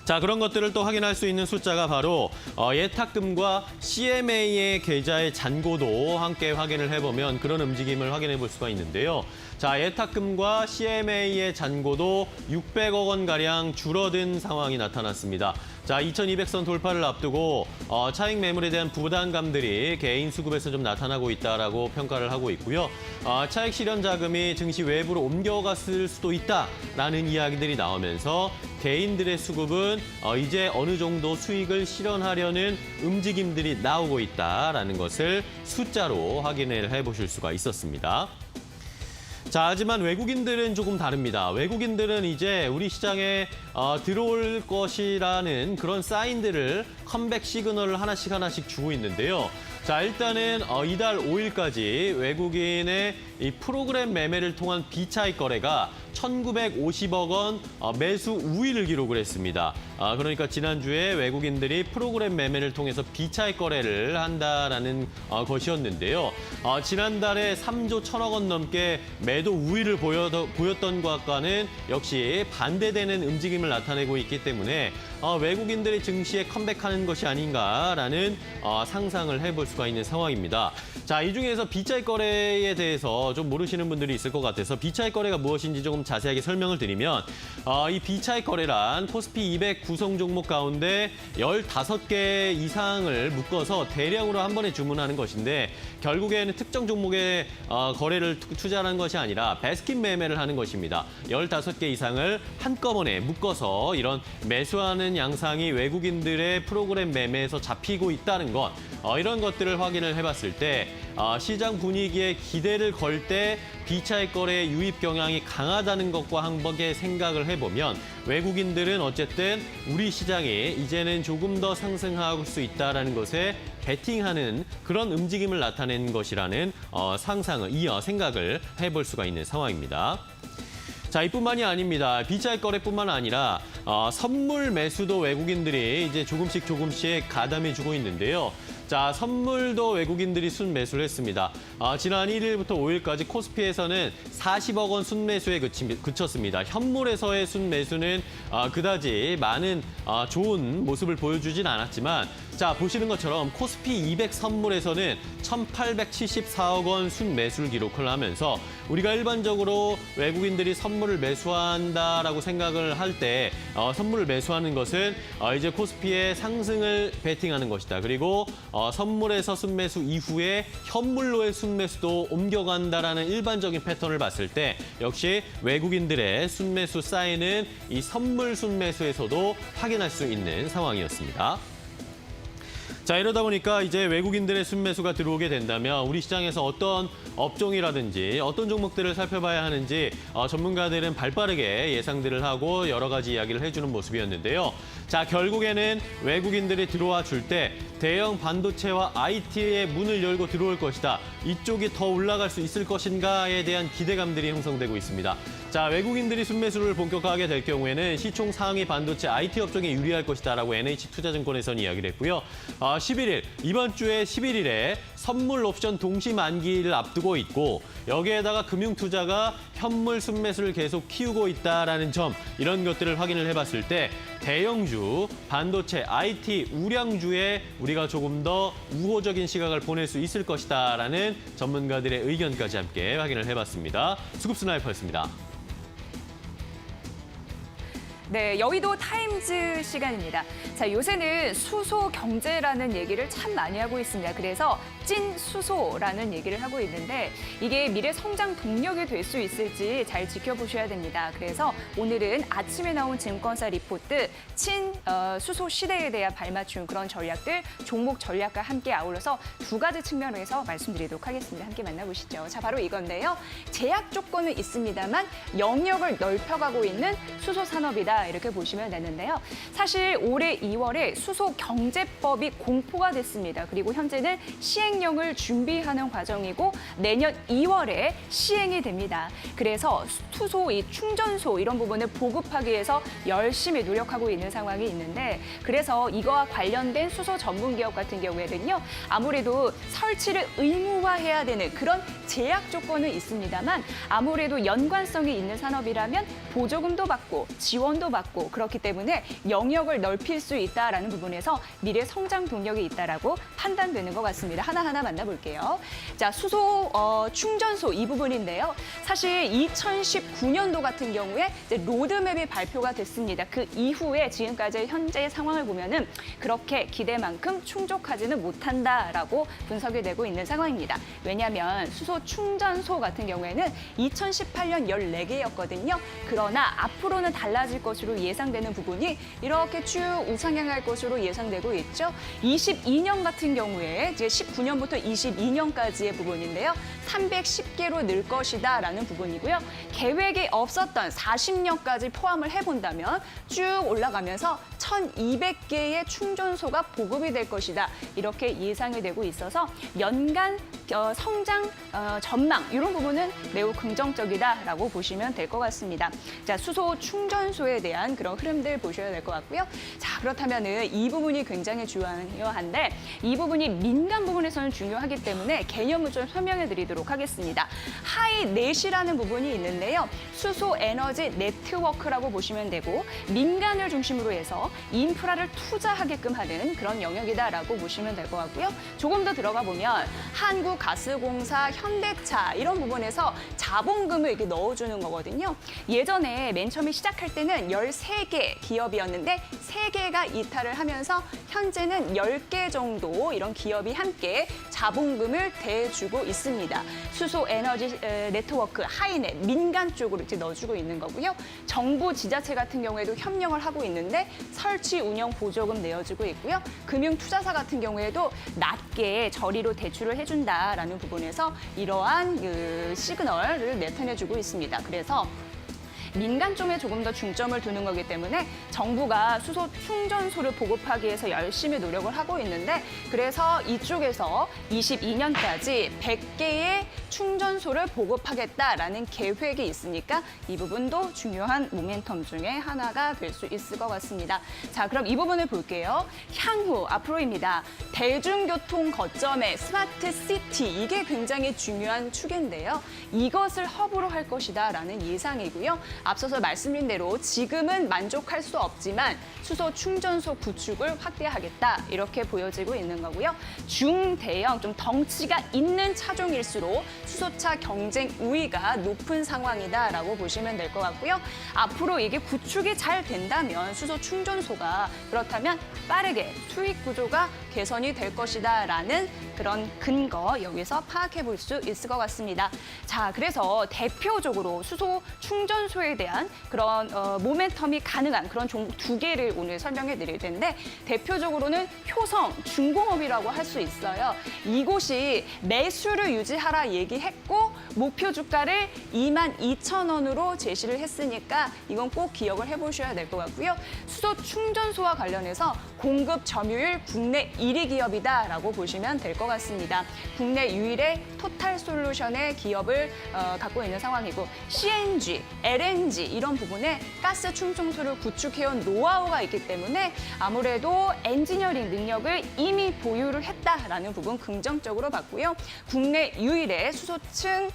자, 그런 것들을 또 확인할 수 있는 숫자가 바로 예탁금과 CMA의 계좌의 잔고도 함께 확인을 해보면 그런 움직임을 확인해 볼 수가 있는데요. 자, 예탁금과 CMA의 잔고도 600억 원가량 줄어든 상황이 나타났습니다. 자, 2200선 돌파를 앞두고 차익 매물에 대한 부담감들이 개인 수급에서 좀 나타나고 있다라고 평가를 하고 있고요. 차익 실현 자금이 증시 외부로 옮겨갔을 수도 있다라는 이야기들이 나오면서 개인들의 수급은 이제 어느 정도 수익을 실현하려는 움직임들이 나오고 있다라는 것을 숫자로 확인을 해보실 수가 있었습니다. 자, 하지만 외국인들은 조금 다릅니다. 외국인들은 이제 우리 시장에 들어올 것이라는 그런 사인들을 컴백 시그널을 하나씩 주고 있는데요. 자, 일단은 이달 5일까지 외국인의 이 프로그램 매매를 통한 비차익 거래가 1,950억 원 매수 우위를 기록을 했습니다. 그러니까 지난주에 외국인들이 프로그램 매매를 통해서 비차익 거래를 한다라는 것이었는데요. 지난달에 3조 1,000억 원 넘게 매도 우위를 보였던 것과는 역시 반대되는 움직임을 나타내고 있기 때문에 외국인들이 증시에 컴백하는 것이 아닌가라는 상상을 해볼 수가 있는 상황입니다. 자, 이 중에서 비차익 거래에 대해서 좀 모르시는 분들이 있을 것 같아서 비차익 거래가 무엇인지 조금 자세하게 설명을 드리면 이 비차익 거래란 코스피 200 구성 종목 가운데 15개 이상을 묶어서 대량으로 한 번에 주문하는 것인데 결국에는 특정 종목에 거래를 투자하는 것이 아니라 베스킨 매매를 하는 것입니다. 15개 이상을 한꺼번에 묶어서 이런 매수하는 양상이 외국인들의 프로그램 매매에서 잡히고 있다는 것, 이런 것들을 확인을 해봤을 때 시장 분위기에 기대를 걸 때 비차익 거래의 유입 경향이 강하다는 것과 한번 생각을 해보면 외국인들은 어쨌든 우리 시장이 이제는 조금 더 상승할 수 있다는 것에 베팅하는 그런 움직임을 나타낸 것이라는 생각을 해볼 수가 있는 상황입니다. 자, 이뿐만이 아닙니다. 비차익 거래뿐만 아니라 선물 매수도 외국인들이 이제 조금씩 가담해주고 있는데요. 자, 선물도 외국인들이 순매수를 했습니다. 지난 1일부터 5일까지 코스피에서는 40억 원 순매수에 그쳤습니다. 현물에서의 순매수는 그다지 많은 좋은 모습을 보여주진 않았지만 자, 보시는 것처럼 코스피 200 선물에서는 1,874억 원 순매수를 기록을 하면서 우리가 일반적으로 외국인들이 선물을 매수한다라고 생각을 할 때 선물을 매수하는 것은 이제 코스피의 상승을 베팅하는 것이다. 그리고 선물에서 순매수 이후에 현물로의 순매수도 옮겨간다라는 일반적인 패턴을 봤을 때 역시 외국인들의 순매수 사인은 이 선물 순매수에서도 확인할 수 있는 상황이었습니다. 자, 이러다 보니까 이제 외국인들의 순매수가 들어오게 된다면 우리 시장에서 어떤 업종이라든지 어떤 종목들을 살펴봐야 하는지 전문가들은 발빠르게 예상들을 하고 여러 가지 이야기를 해주는 모습이었는데요. 자, 결국에는 외국인들이 들어와 줄 때 대형 반도체와 IT의 문을 열고 들어올 것이다. 이쪽이 더 올라갈 수 있을 것인가에 대한 기대감들이 형성되고 있습니다. 자, 외국인들이 순매수를 본격화하게 될 경우에는 시총 상위 반도체 IT 업종에 유리할 것이다라고 NH투자증권에서는 이야기를 했고요. 11일, 이번 주에 11일에 선물 옵션 동시 만기를 앞두고 있고 여기에다가 금융투자가 현물 순매수를 계속 키우고 있다라는 점, 이런 것들을 확인을 해봤을 때 대형주, 반도체, IT, 우량주에 우리가 조금 더 우호적인 시각을 보낼 수 있을 것이다라는 전문가들의 의견까지 함께 확인을 해봤습니다. 수급 스나이퍼였습니다. 네, 여의도 타임즈 시간입니다. 자, 요새는 수소 경제라는 얘기를 참 많이 하고 있습니다. 그래서 찐 수소라는 얘기를 하고 있는데 이게 미래 성장 동력이 될 수 있을지 잘 지켜보셔야 됩니다. 그래서 오늘은 아침에 나온 증권사 리포트 친 수소 시대에 대한 발맞춘 그런 전략들, 종목 전략과 함께 아울러서 두 가지 측면에서 말씀드리도록 하겠습니다. 함께 만나보시죠. 자, 바로 이건데요. 제약 조건은 있습니다만 영역을 넓혀가고 있는 수소 산업이다. 이렇게 보시면 되는데요. 사실 올해 2월에 수소 경제법이 공포가 됐습니다. 그리고 현재는 시행령을 준비하는 과정이고 내년 2월에 시행이 됩니다. 그래서 수소 이 충전소 이런 부분을 보급하기 위해서 열심히 노력하고 있는 상황이 있는데 그래서 이거와 관련된 수소 전문 기업 같은 경우에는요. 아무래도 설치를 의무화해야 되는 그런 제약 조건은 있습니다만 아무래도 연관성이 있는 산업이라면 보조금도 받고 지원도 받고 그렇기 때문에 영역을 넓힐 수 있다라는 부분에서 미래 성장 동력이 있다라고 판단되는 것 같습니다. 하나하나 만나볼게요. 자, 수소 충전소 이 부분인데요. 사실 2019년도 같은 경우에 이제 로드맵이 발표가 됐습니다. 그 이후에 지금까지 현재의 상황을 보면은 그렇게 기대만큼 충족하지는 못한다라고 분석이 되고 있는 상황입니다. 왜냐하면 수소 충전소 같은 경우에는 2018년 14개였거든요. 그러나 앞으로는 달라질 것으로 예상되는 부분이 이렇게 쭉 우상향할 것으로 예상되고 있죠. 22년 같은 경우에 이제 19년 2020년부터 22년까지의 부분인데요. 310개로 늘 것이다라는 부분이고요. 계획에 없었던 40년까지 포함을 해본다면 쭉 올라가면서 1,200개의 충전소가 보급이 될 것이다. 이렇게 예상이 되고 있어서 연간 성장 전망 이런 부분은 매우 긍정적이다라고 보시면 될 것 같습니다. 자, 수소 충전소에 대한 그런 흐름들 보셔야 될 것 같고요. 자, 그렇다면은 이 부분이 굉장히 중요한데 이 부분이 민간 부분에서는 중요하기 때문에 개념을 좀 설명해 드리도록 하겠습니다. 하이넷이라는 부분이 있는데요. 수소 에너지 네트워크라고 보시면 되고 민간을 중심으로 해서 인프라를 투자하게끔 하는 그런 영역이다라고 보시면 될 것 같고요. 조금 더 들어가 보면 한국가스공사, 현대차 이런 부분에서 자본금을 이렇게 넣어주는 거거든요. 예전에 맨 처음에 시작할 때는 13개 기업이었는데 3개가 이탈을 하면서 현재는 10개 정도 이런 기업이 함께 자본금을 대주고 있습니다. 수소 에너지 네트워크, 하이넷, 민간 쪽으로 이제 넣어주고 있는 거고요. 정부, 지자체 같은 경우에도 협력을 하고 있는데 설치, 운영, 보조금 내어주고 있고요. 금융투자사 같은 경우에도 낮게 저리로 대출을 해준다라는 부분에서 이러한 그 시그널을 나타내주고 있습니다. 그래서 민간 쪽에 조금 더 중점을 두는 거기 때문에 정부가 수소 충전소를 보급하기 위해서 열심히 노력을 하고 있는데 그래서 이쪽에서 22년까지 100개의 충전소를 보급하겠다라는 계획이 있으니까 이 부분도 중요한 모멘텀 중에 하나가 될 수 있을 것 같습니다. 자, 그럼 이 부분을 볼게요. 향후 앞으로입니다. 대중교통 거점의 스마트 시티 이게 굉장히 중요한 축인데요. 이것을 허브로 할 것이다라는 예상이고요. 앞서서 말씀드린 대로 지금은 만족할 수 없지만 수소 충전소 구축을 확대하겠다 이렇게 보여지고 있는 거고요. 중대형 좀 덩치가 있는 차종일수록 수소차 경쟁 우위가 높은 상황이다라고 보시면 될 것 같고요. 앞으로 이게 구축이 잘 된다면 수소 충전소가 그렇다면 빠르게 수익 구조가 개선이 될 것이다라는 그런 근거 여기서 파악해 볼 수 있을 것 같습니다. 자, 그래서 대표적으로 수소 충전소에 대한 그런 모멘텀이 가능한 그런 종목 2개를 오늘 설명해 드릴 텐데 대표적으로는 효성 중공업이라고 할 수 있어요. 이곳이 매수를 유지하라 얘기했고 목표 주가를 22,000원으로 제시를 했으니까 이건 꼭 기억을 해보셔야 될 것 같고요. 수소 충전소와 관련해서 공급 점유율 국내 1위 기업이다라고 보시면 될 것 같습니다. 국내 유일의 토탈솔루션의 기업을 갖고 있는 상황이고 CNG, LNG 이런 부분에 가스 충전소를 구축해온 노하우가 있기 때문에 아무래도 엔지니어링 능력을 이미 보유를 했다라는 부분 긍정적으로 봤고요. 국내 유일의 수소층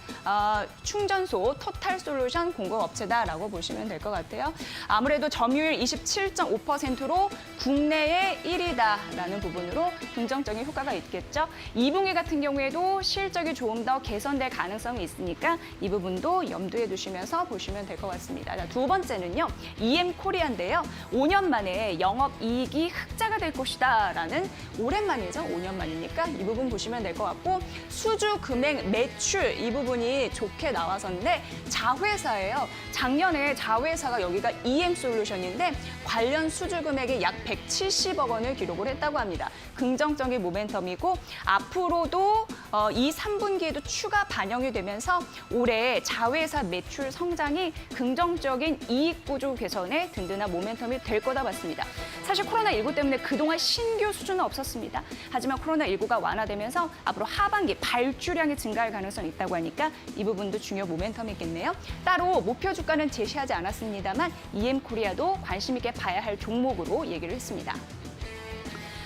충전소 토탈솔루션 공급업체다라고 보시면 될 것 같아요. 아무래도 점유율 27.5%로 국내의 1위다라는 부분으로 긍정적인 효과가 있겠죠. 2분기 같은 경우에도 실적이 조금 더 개선될 가능성이 있으니까 이 부분도 염두에 두시면서 보시면 될 것 같습니다. 자, 두 번째는요. EM코리아인데요. 5년 만에 영업이익이 흑자가 될 것이다라는 오랜만이죠. 5년 만이니까 이 부분 보시면 될 것 같고 수주 금액 매출 이 부분이 좋게 나와서인데 자회사예요. 작년에 자회사가 여기가 EM솔루션인데 관련 수주 금액이 약 170억 원을 기록을 했다고 합니다. 긍정적인 모멘텀이고 앞으로도 이 3분기에도 추가 반영이 되면서 올해 자회사 매출 성장이 긍정적인 이익 구조 개선에 든든한 모멘텀이 될 거다 봤습니다. 사실 코로나19 때문에 그동안 신규 수주는 없었습니다. 하지만 코로나19가 완화되면서 앞으로 하반기 발주량이 증가할 가능성이 있다고 하니까 이 부분도 중요 모멘텀이겠네요. 따로 목표 주가는 제시하지 않았습니다만 EM코리아도 관심 있게 봐야 할 종목으로 얘기를 했습니다.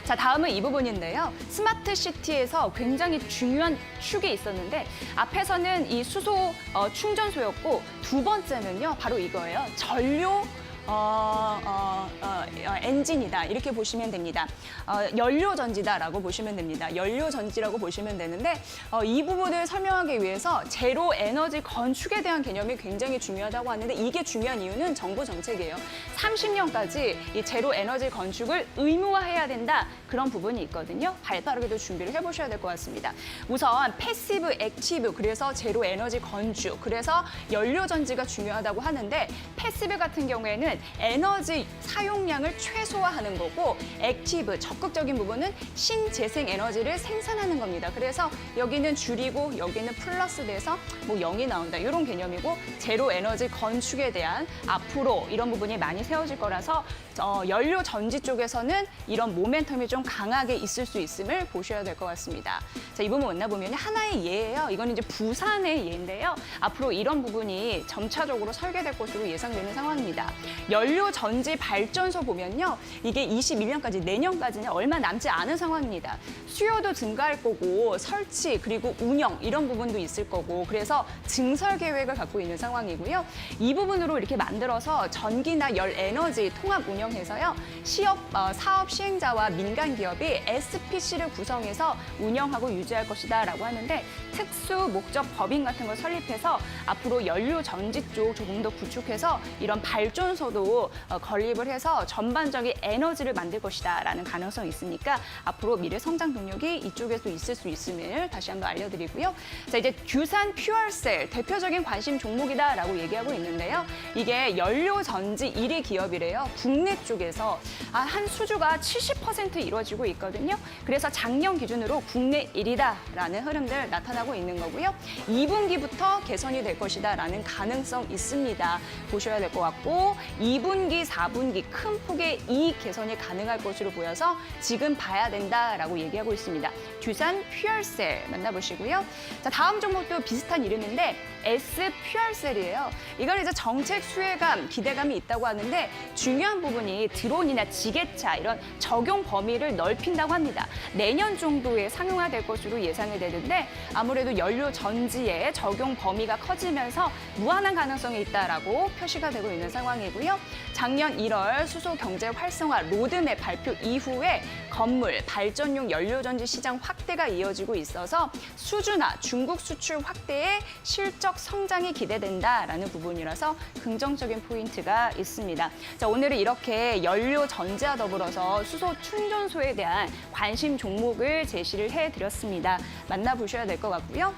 자, 다음은 이 부분인데요. 스마트 시티에서 굉장히 중요한 축이 있었는데 앞에서는 이 수소 충전소였고 두 번째는요. 바로 이거예요. 전료 엔진이다 이렇게 보시면 됩니다. 연료전지다라고 보시면 됩니다. 연료전지라고 보시면 되는데 이 부분을 설명하기 위해서 제로 에너지 건축에 대한 개념이 굉장히 중요하다고 하는데 이게 중요한 이유는 정부 정책이에요. 30년까지 이 제로 에너지 건축을 의무화해야 된다 그런 부분이 있거든요. 발빠르게도 준비를 해보셔야 될 것 같습니다. 우선 패시브, 액티브 그래서 제로 에너지 건축 그래서 연료전지가 중요하다고 하는데 패시브 같은 경우에는 부분은 에너지 사용량을 최소화하는 거고 액티브, 적극적인 부분은 신재생 에너지를 생산하는 겁니다. 그래서 여기는 줄이고 여기는 플러스 돼서 뭐 0이 나온다. 이런 개념이고 제로 에너지 건축에 대한 앞으로 이런 부분이 많이 세워질 거라서 연료 전지 쪽에서는 이런 모멘텀이 좀 강하게 있을 수 있음을 보셔야 될 것 같습니다. 자, 이 부분 만나보면 하나의 예예요. 이건 이제 부산의 예인데요. 앞으로 이런 부분이 점차적으로 설계될 것으로 예상되는 상황입니다. 연료 전지 발전소 보면요. 이게 21년까지, 내년까지는 얼마 남지 않은 상황입니다. 수요도 증가할 거고 설치 그리고 운영 이런 부분도 있을 거고 그래서 증설 계획을 갖고 있는 상황이고요. 이 부분으로 이렇게 만들어서 전기나 열 에너지 통합 운영해서요. 사업 시행자와 민간 기업이 SPC를 구성해서 운영하고 유지할 것이다라고 하는데 특수 목적 법인 같은 걸 설립해서 앞으로 연료 전지 쪽 조금 더 구축해서 이런 발전소도 건립을 해서 전반적인 에너지를 만들 것이다라는 가능성이 있으니까 앞으로 미래 성장 동력이 이쪽에도 있을 수 있음을 다시 한번 알려드리고요. 자, 이제 규산 퓨얼셀 대표적인 관심 종목이다라고 얘기하고 있는데요. 이게 연료 전지 1위 기업이래요. 국내 쪽에서 한 수주가 70% 이루어지고 있거든요. 그래서 작년 기준으로 국내 1위다라는 흐름들 나타나고 있는 거고요. 2분기부터 개선이 될 것이다라는 가능성 있습니다. 보셔야 될 것 같고 2분기, 4분기 큰 폭의 이익 개선이 가능할 것으로 보여서 지금 봐야 된다라고 얘기하고 있습니다. 규산 퓨얼셀 만나보시고요. 자, 다음 종목도 비슷한 이름인데 S 퓨얼셀이에요. 이건 이제 정책 수혜감, 기대감이 있다고 하는데 중요한 부분이 드론이나 지게차 이런 적용 범위를 넓힌다고 합니다. 내년 정도에 상용화될 것으로 예상이 되는데 아무래도 연료 전지의 적용 범위가 커지면서 무한한 가능성이 있다라고 표시가 되고 있는 상황이고요. 작년 1월 수소 경제 활성화 로드맵 발표 이후에 건물, 발전용 연료전지 시장 확대가 이어지고 있어서 수주나 중국 수출 확대에 실적 성장이 기대된다라는 부분이라서 긍정적인 포인트가 있습니다. 자, 오늘은 이렇게 연료 전지와 더불어서 수소 충전소에 대한 관심 종목을 제시를 해드렸습니다. 만나보셔야 될 것 같고요.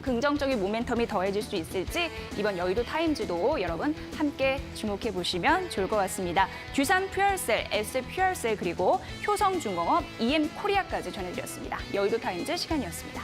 긍정적인 모멘텀이 더해질 수 있을지 이번 여의도 타임즈도 여러분 함께 주목해 보시면 좋을 것 같습니다. 규산 퓨얼셀, S 퓨얼셀 그리고 효성중공업, EM 코리아까지 전해드렸습니다. 여의도 타임즈 시간이었습니다.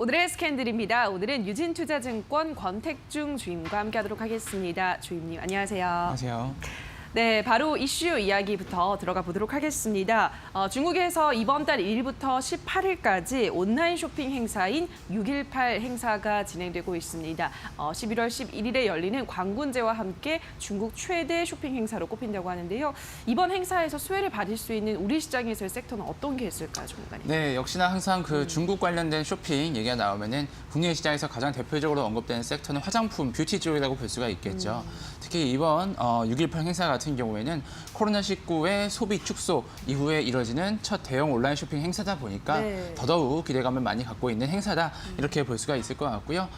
오늘의 스캔들입니다. 오늘은 유진투자증권 권택중 주임과 함께하도록 하겠습니다. 주임님 안녕하세요. 안녕하세요. 네, 바로 이슈 이야기부터 들어가 보도록 하겠습니다. 중국에서 이번 달 1일부터 18일까지 온라인 쇼핑 행사인 6.18 행사가 진행되고 있습니다. 11월 11일에 열리는 광군제와 함께 중국 최대 쇼핑 행사로 꼽힌다고 하는데요. 이번 행사에서 수혜를 받을 수 있는 우리 시장에서의 섹터는 어떤 게 있을까요, 전문가님? 네, 역시나 항상 그 중국 관련된 쇼핑 얘기가 나오면은 국내 시장에서 가장 대표적으로 언급되는 섹터는 화장품, 뷰티 쪽이라고 볼 수가 있겠죠. 특히 이번 6.18 행사 같은 경우에는 코로나19의 소비 축소 이후에 이뤄지는 첫 대형 온라인 쇼핑 행사다 보니까 네. 더더욱 기대감을 많이 갖고 있는 행사다 이렇게 볼 수가 있을 것 같고요.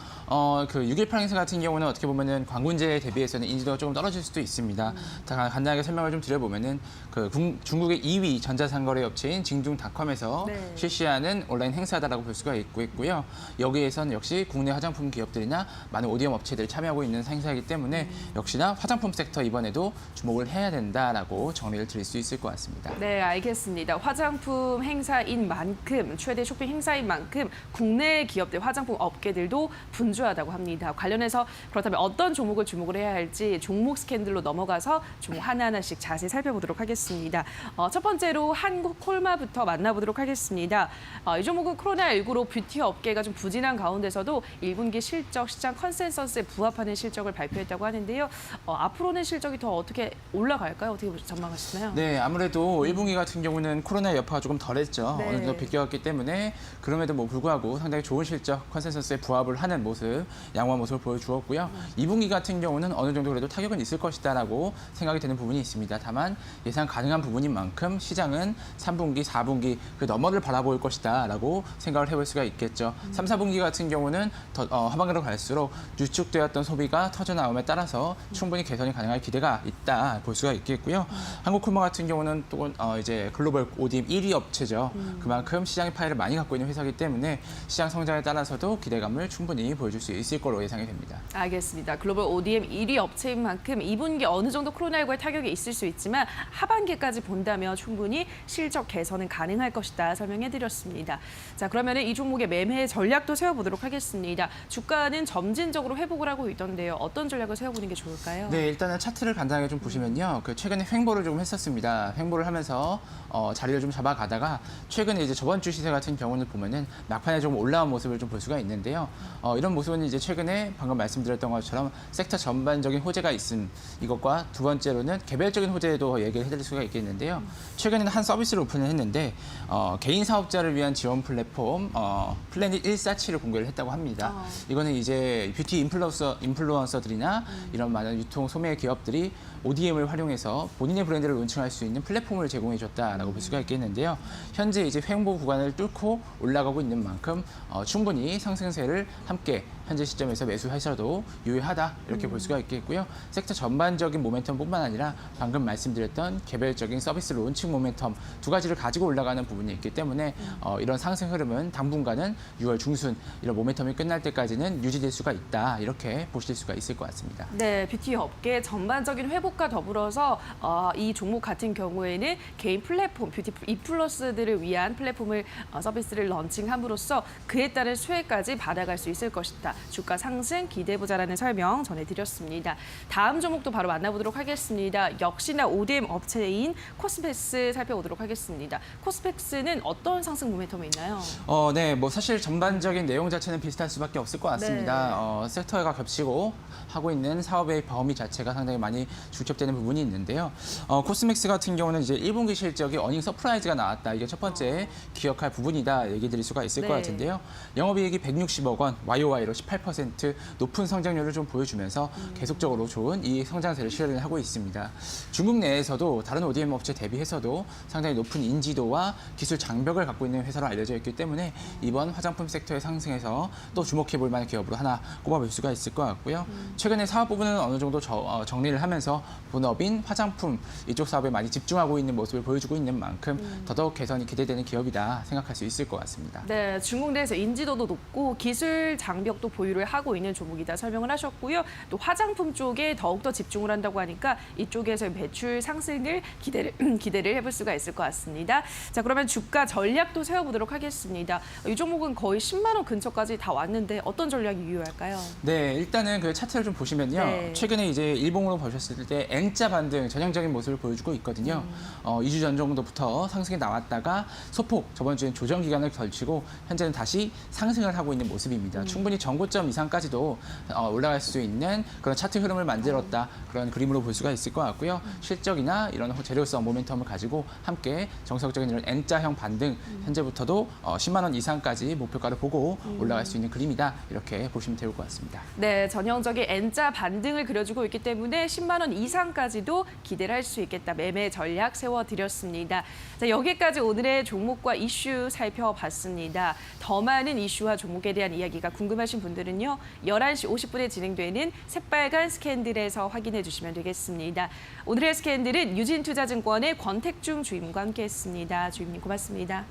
그 6.18 행사 같은 경우는 어떻게 보면은 광군제에 대비해서는 인지도가 조금 떨어질 수도 있습니다. 다 간단하게 설명을 좀 드려보면은 그 중국의 2위 전자상거래 업체인 징중닷컴에서 네. 실시하는 온라인 행사다라고 볼 수가 있고요. 여기에서는 역시 국내 화장품 기업들이나 많은 ODM 업체들이 참여하고 있는 행사이기 때문에 역시나 화장품 섹터 이번에도 주목을 해야 된다라고 정리를 드릴 수 있을 것 같습니다. 네, 알겠습니다. 화장품 행사인 만큼, 최대 쇼핑 행사인 만큼 국내 기업들, 화장품 업계들도 분주하다고 합니다. 관련해서 그렇다면 어떤 종목을 주목을 해야 할지 종목 스캔들로 넘어가서 종목 하나하나씩 자세히 살펴보도록 하겠습니다. 첫 번째로 한국콜마부터 만나보도록 하겠습니다. 이 종목은 코로나19로 뷰티 업계가 좀 부진한 가운데서도 1분기 실적, 시장 컨센서스에 부합하는 실적을 발표했다고 하는데요. 앞으로는 실적이 더 어떻게 올라갈까요? 어떻게 전망하시나요? 네, 아무래도 1분기 같은 경우는 코로나 여파가 조금 덜했죠. 네. 어느 정도 비껴왔기 때문에 그럼에도 불구하고 상당히 좋은 실적, 컨센서스에 부합을 하는 모습, 양호한 모습을 보여주었고요. 2분기 같은 경우는 어느 정도 그래도 타격은 있을 것이다라고 생각이 되는 부분이 있습니다. 다만 예상 가능한 부분인 만큼 시장은 3분기, 4분기 그 너머를 바라볼 것이다라고 생각을 해볼 수가 있겠죠. 3, 4분기 같은 경우는 더 하반기로 갈수록 유축되었던 소비가 터져나옴에 따라서 충분히 개선이 가능할 기대가 있다 볼 수가 있겠고요. 한국콜마 같은 경우는 또 이제 글로벌 ODM 1위 업체죠. 그만큼 시장의 파일을 많이 갖고 있는 회사이기 때문에 시장 성장에 따라서도 기대감을 충분히 보여줄 수 있을 거로 예상이 됩니다. 알겠습니다. 글로벌 ODM 1위 업체인 만큼 2분기 어느 정도 코로나19의 타격이 있을 수 있지만 하반기까지 본다면 충분히 실적 개선은 가능할 것이다 설명해드렸습니다. 자, 그러면 이 종목의 매매 전략도 세워보도록 하겠습니다. 주가는 점진적으로 회복을 하고 있던데요. 어떤 전략을 세워보는 게 좋을까요? 네, 일단은 차트를 간단하게 좀 보시면요. 그 최근에 횡보를 좀 했었습니다. 횡보를 하면서 자리를 좀 잡아가다가 최근에 이제 저번 주 시세 같은 경우는 보면은 막판에 좀 올라온 모습을 좀 볼 수가 있는데요. 이런 모습은 이제 최근에 방금 말씀드렸던 것처럼 섹터 전반적인 호재가 있음 이것과 두 번째로는 개별적인 호재도 얘기를 해드릴 수가 있겠는데요. 최근에는 한 서비스를 오픈을 했는데 개인 사업자를 위한 지원 플랫폼 플래닛 147을 공개를 했다고 합니다. 이거는 이제 뷰티 인플루언서들이나 이런 많은 유통 소매 기업들이 ODM을 활용해서 본인의 브랜드를 론칭할 수 있는 플랫폼을 제공해줬다라고 볼 수가 있겠는데요. 현재 이제 횡보 구간을 뚫고 올라가고 있는 만큼 충분히 상승세를 함께 현재 시점에서 매수하셔도 유효하다 이렇게 볼 수가 있겠고요. 섹터 전반적인 모멘텀뿐만 아니라 방금 말씀드렸던 개별적인 서비스 론칭 모멘텀 두 가지를 가지고 올라가는 부분이 있기 때문에 이런 상승 흐름은 당분간은 6월 중순 이런 모멘텀이 끝날 때까지는 유지될 수가 있다 이렇게 보실 수가 있을 것 같습니다. 네, 뷰티 업계 전반적인 회복과 더불어서 이 종목 같은 경우에는 개인 플랫폼, 뷰티 인플루언서들을 위한 플랫폼을 서비스를 런칭함으로써 그에 따른 수혜까지 받아갈 수 있을 것이다. 주가 상승 기대해보자라는 설명 전해드렸습니다. 다음 종목도 바로 만나보도록 하겠습니다. 역시나 ODM 업체인 코스펙스 살펴보도록 하겠습니다. 코스펙스는 어떤 상승 모멘텀이 있나요? 네, 뭐 사실 전반적인 내용 자체는 비슷할 수밖에 없을 것 같습니다. 섹터가 겹치고 하고 있는 사업의 범위 자체가 상당히 많이 중첩되는 부분이 있는데요. 코스맥스 같은 경우는 이제 1분기 실적이 어닝 서프라이즈가 나왔다. 이게 첫 번째 기억할 부분이다 얘기 드릴 수가 있을 것 같은데요. 영업이익이 160억 원, YOY로 18% 높은 성장률을 좀 보여주면서 계속적으로 좋은 이익 성장세를 실현하고 있습니다. 중국 내에서도 다른 ODM 업체 대비해서도 상당히 높은 인지도와 기술 장벽을 갖고 있는 회사로 알려져 있기 때문에 이번 화장품 섹터의 상승에서 또 주목해 볼 만한 기업으로 하나 꼽아볼 수가 있을 것 같고요. 최근에 사업 부분은 어느 정도 정리를 하면서 본업인 화장품 이쪽 사업에 많이 집중하고 있는 모습을 보여주고 있는 만큼 더더욱 개선이 기대되는 기업이다 생각할 수 있을 것 같습니다. 네, 중국 내에서 인지도도 높고 기술 장벽도 보유를 하고 있는 종목이다 설명을 하셨고요. 또 화장품 쪽에 더욱더 집중을 한다고 하니까 이쪽에서 매출 상승을 기대를 해볼 수가 있을 것 같습니다. 자, 그러면 주가 전략도 세워보도록 하겠습니다. 이 종목은 거의 10만 원 근처까지 다 왔는데 어떤 전략이 유효할까요? 네, 일단은 그 차트를 좀 보시면요. 네. 최근에 이제 일봉으로 보셨을 때 N자 반등 전형적인 모습을 보여주고 있거든요. 2주 전 정도부터 상승이 나왔다가 소폭 저번 주엔 조정 기간을 걸치고 현재는 다시 상승을 하고 있는 모습입니다. 충분히 전고점 이상까지도 올라갈 수 있는 그런 차트 흐름을 만들었다. 그런 그림으로 볼 수가 있을 것 같고요. 실적이나 이런 재료성 모멘텀을 가지고 함께 정석적인 이런 N자형 반등 현재부터도 10만 원 이상까지 목표가를 보고 올라갈 수 있는 그림이다. 이렇게 보시면 될 것 같습니다. 네, 전형적인 N자 반등을 그려주고 있기 때문에 10만 원 이상까지도 기대를 할 수 있겠다. 매매 전략 세워드렸습니다. 자, 여기까지 오늘의 종목과 이슈 살펴봤습니다. 더 많은 이슈와 종목에 대한 이야기가 궁금하신 분들은요. 11시 50분에 진행되는 새빨간 스캔들에서 확인해 주시면 되겠습니다. 오늘의 스캔들은 유진투자증권의 권택중 주임과 함께했습니다. 주임님 고맙습니다.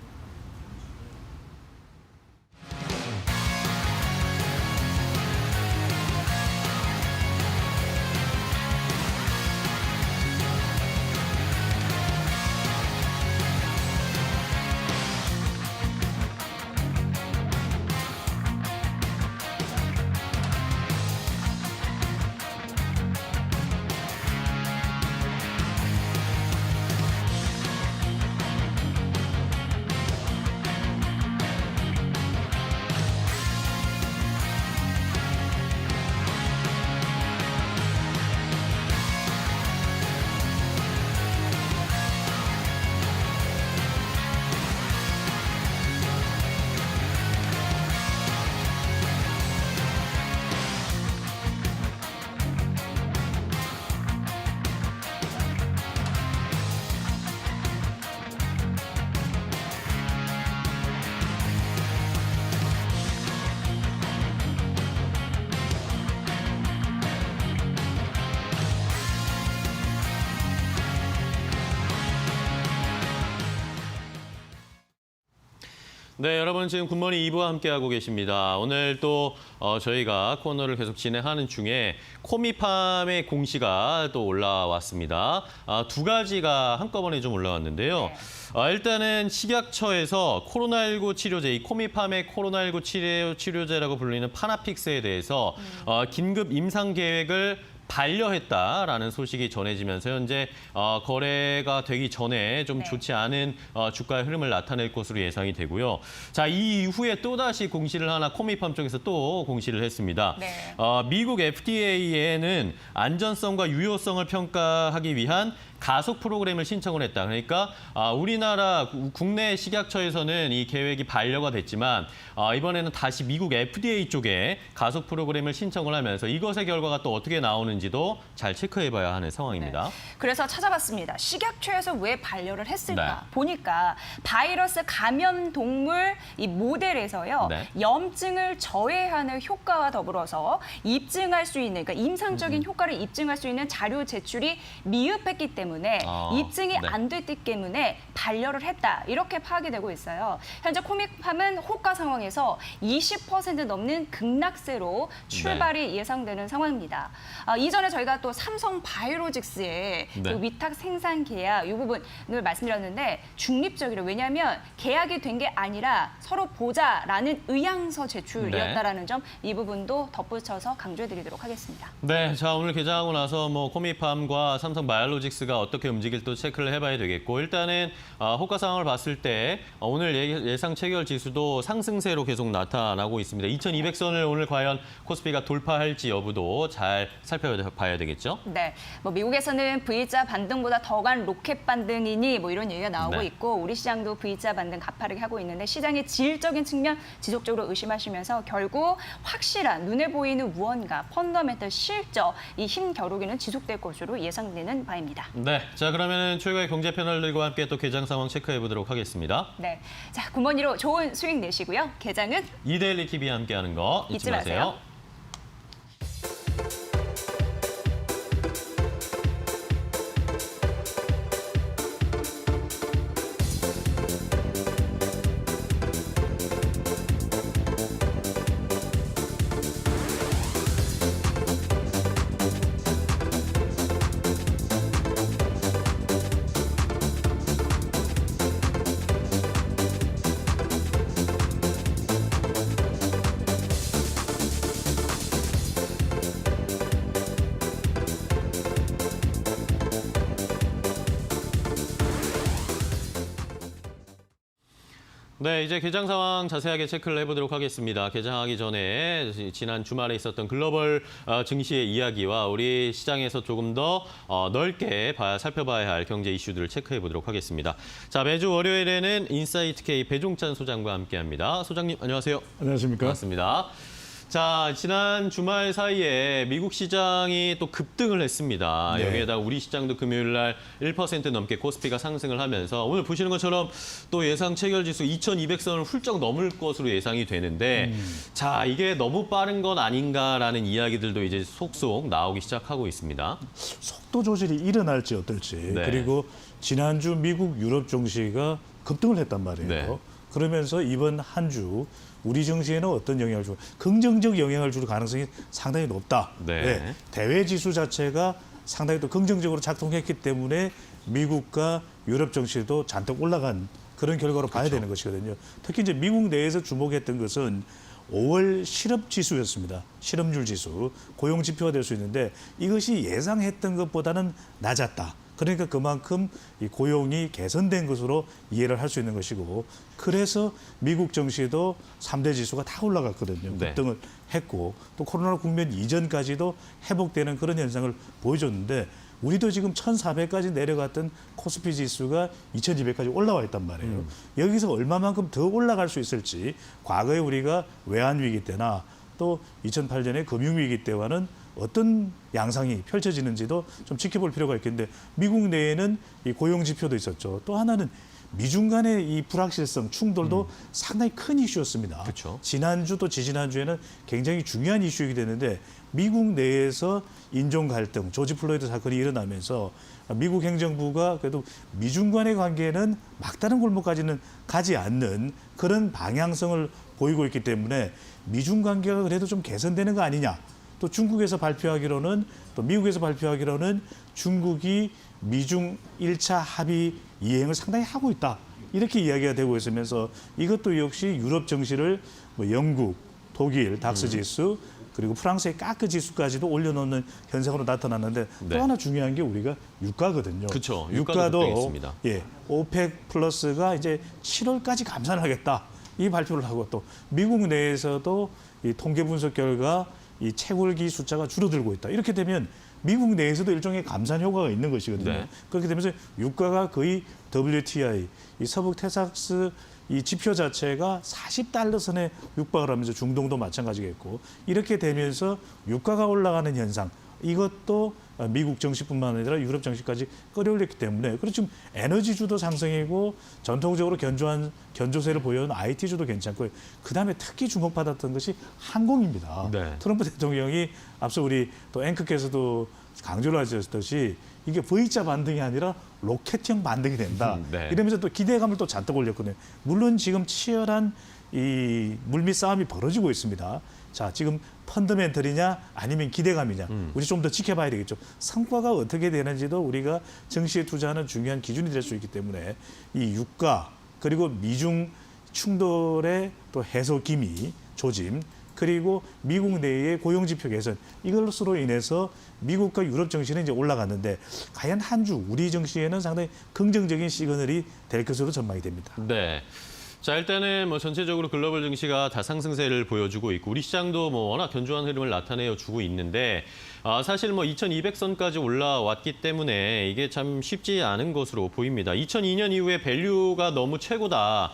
네, 여러분 지금 굿모닝 2부와 함께하고 계십니다. 오늘 또 저희가 코너를 계속 진행하는 중에 코미팜의 공시가 또 올라왔습니다. 두 가지가 한꺼번에 좀 올라왔는데요. 일단은 식약처에서 코로나19 치료제, 이 코미팜의 코로나19 치료제라고 불리는 파나픽스에 대해서 긴급 임상 계획을 반려했다라는 소식이 전해지면서 현재 거래가 되기 전에 좀 좋지 않은 주가의 흐름을 나타낼 것으로 예상이 되고요. 자, 이 이후에 또다시 공시를 하나 코미팜 쪽에서 또 공시를 했습니다. 네. 미국 FDA에는 안전성과 유효성을 평가하기 위한 가속 프로그램을 신청을 했다. 그러니까 우리나라 국내 식약처에서는 이 계획이 반려가 됐지만 이번에는 다시 미국 FDA 쪽에 가속 프로그램을 신청을 하면서 이것의 결과가 또 어떻게 나오는지도 잘 체크해봐야 하는 상황입니다. 네. 그래서 찾아봤습니다. 식약처에서 왜 반려를 했을까? 네. 보니까 바이러스 감염 동물 이 모델에서요. 네. 염증을 저해하는 효과와 더불어서 입증할 수 있는, 그러니까 임상적인 효과를 입증할 수 있는 자료 제출이 미흡했기 때문에 입증이 네. 안 됐기 때문에 반려를 했다. 이렇게 파악이 되고 있어요. 현재 코믹팜은 호가 상황에서 20% 넘는 급락세로 출발이 예상되는 상황입니다. 이전에 저희가 또 삼성 바이오로직스의 네. 그 위탁 생산 계약 이 부분을 말씀드렸는데 중립적이라. 왜냐하면 계약이 된 게 아니라 서로 보자라는 의향서 제출이었다라는 점, 이 부분도 덧붙여서 강조해드리도록 하겠습니다. 네, 자 오늘 개장하고 나서 코미팜과 삼성 바이오로직스가 어떻게 움직일 또 체크를 해봐야 되겠고, 일단은 호가 상황을 봤을 때 오늘 예상 체결 지수도 상승세로 계속 나타나고 있습니다. 2200선을 오늘 과연 코스피가 돌파할지 여부도 잘 살펴봐야 되겠죠. 네, 미국에서는 V자 반등보다 더 간 로켓 반등이니 이런 얘기가 나오고 네. 있고, 우리 시장도 V자 반등 가파르게 하고 있는데 시장의 질적인 측면 지속적으로 의심하시면서 결국 확실한 눈에 보이는 무언가 펀더멘털 실적 이 힘 겨루기는 지속될 것으로 예상되는 바입니다. 네, 자 그러면은 최고의 경제 패널들과 함께 또 개장 상황 체크해 보도록 하겠습니다. 네, 자 굿모닝으로 좋은 수익 내시고요. 개장은 이데일리 TV와 함께하는 거 잊지 마세요. 네, 이제 개장 상황 자세하게 체크를 해보도록 하겠습니다. 개장하기 전에 지난 주말에 있었던 글로벌 증시의 이야기와 우리 시장에서 조금 더 넓게 살펴봐야 할 경제 이슈들을 체크해 보도록 하겠습니다. 자, 매주 월요일에는 인사이트K 배종찬 소장과 함께합니다. 소장님, 안녕하세요. 안녕하십니까? 반갑습니다. 자, 지난 주말 사이에 미국 시장이 또 급등을 했습니다. 네. 여기에다 우리 시장도 금요일 날 1% 넘게 코스피가 상승을 하면서 오늘 보시는 것처럼 또 예상 체결 지수 2200선을 훌쩍 넘을 것으로 예상이 되는데 자, 이게 너무 빠른 건 아닌가라는 이야기들도 이제 속속 나오기 시작하고 있습니다. 속도 조절이 일어날지 어떨지. 네. 그리고 지난주 미국 유럽 증시가 급등을 했단 말이에요. 네. 그러면서 이번 한 주 우리 증시에는 어떤 영향을 주고 긍정적 영향을 줄 가능성이 상당히 높다. 네. 대외 지수 자체가 상당히 또 긍정적으로 작동했기 때문에 미국과 유럽 증시도 잔뜩 올라간 그런 결과로 봐야 되는 것이거든요. 특히 이제 미국 내에서 주목했던 것은 5월 실업 지수였습니다. 실업률 지수, 고용 지표가 될 수 있는데 이것이 예상했던 것보다는 낮았다. 그러니까 그만큼 이 고용이 개선된 것으로 이해를 할 수 있는 것이고, 그래서 미국 증시도 3대 지수가 다 올라갔거든요. 네. 급등을 했고 또 코로나 국면 이전까지도 회복되는 그런 현상을 보여줬는데, 우리도 지금 1400까지 내려갔던 코스피 지수가 2200까지 올라와 있단 말이에요. 여기서 얼마만큼 더 올라갈 수 있을지, 과거에 우리가 외환위기 때나 또 2008년의 금융위기 때와는 어떤 양상이 펼쳐지는지도 좀 지켜볼 필요가 있겠는데, 미국 내에는 이 고용 지표도 있었죠. 또 하나는 미중 간의 이 불확실성, 충돌도 상당히 큰 이슈였습니다. 그렇죠. 지난주 또 지지난주에는 굉장히 중요한 이슈이게 됐는데, 미국 내에서 인종 갈등, 조지 플로이드 사건이 일어나면서 미국 행정부가 그래도 미중 간의 관계는 막다른 골목까지는 가지 않는 그런 방향성을 보이고 있기 때문에 미중 관계가 그래도 좀 개선되는 거 아니냐. 또 중국에서 발표하기로는 또 미국에서 발표하기로는 중국이 미중 1차 합의 이행을 상당히 하고 있다. 이렇게 이야기가 되고 있으면서 이것도 역시 유럽 증시를 뭐 영국, 독일, 닥스 지수 그리고 프랑스의 까크 지수까지도 올려놓는 현상으로 나타났는데 네. 또 하나 중요한 게 우리가 유가거든요. 그렇죠. 유가도 급등했습니다. 오펙 플러스가 이제 7월까지 감산을 하겠다. 이 발표를 하고 또 미국 내에서도 이 통계 분석 결과 이 채굴기 숫자가 줄어들고 있다. 이렇게 되면 미국 내에서도 일종의 감산 효과가 있는 것이거든요. 네. 그렇게 되면서 유가가 거의 WTI, 이 서북 텍사스 이 지표 자체가 40달러 선에 육박을 하면서 중동도 마찬가지겠고 이렇게 되면서 유가가 올라가는 현상 이것도 미국 정시뿐만 아니라 유럽 정시까지 끌어올렸기 때문에 그리고 지금 에너지주도 상승이고 전통적으로 견조세를 보여온 IT주도 괜찮고 그다음에 특히 주목받았던 것이 항공입니다. 네. 트럼프 대통령이 앞서 우리 또 앵커께서도 강조를 하셨듯이 이게 V자 반등이 아니라 로켓형 반등이 된다. 네. 이러면서 또 기대감을 또 잔뜩 올렸거든요. 물론 지금 치열한 이 물밑 싸움이 벌어지고 있습니다. 자, 지금 펀더멘털이냐 아니면 기대감이냐. 우리 좀 더 지켜봐야 되겠죠. 성과가 어떻게 되는지도 우리가 증시에 투자하는 중요한 기준이 될 수 있기 때문에 이 유가 그리고 미중 충돌의 또 해소 기미, 조짐 그리고 미국 내의 고용지표 개선 이것으로 인해서 미국과 유럽 증시는 이제 올라갔는데 과연 한 주 우리 증시에는 상당히 긍정적인 시그널이 될 것으로 전망이 됩니다. 네. 자, 일단은 뭐 전체적으로 글로벌 증시가 다상승세를 보여주고 있고 우리 시장도 뭐 워낙 견조한 흐름을 나타내어 주고 있는데 사실 뭐 2200선까지 올라왔기 때문에 이게 참 쉽지 않은 것으로 보입니다. 2002년 이후에 밸류가 너무 최고다.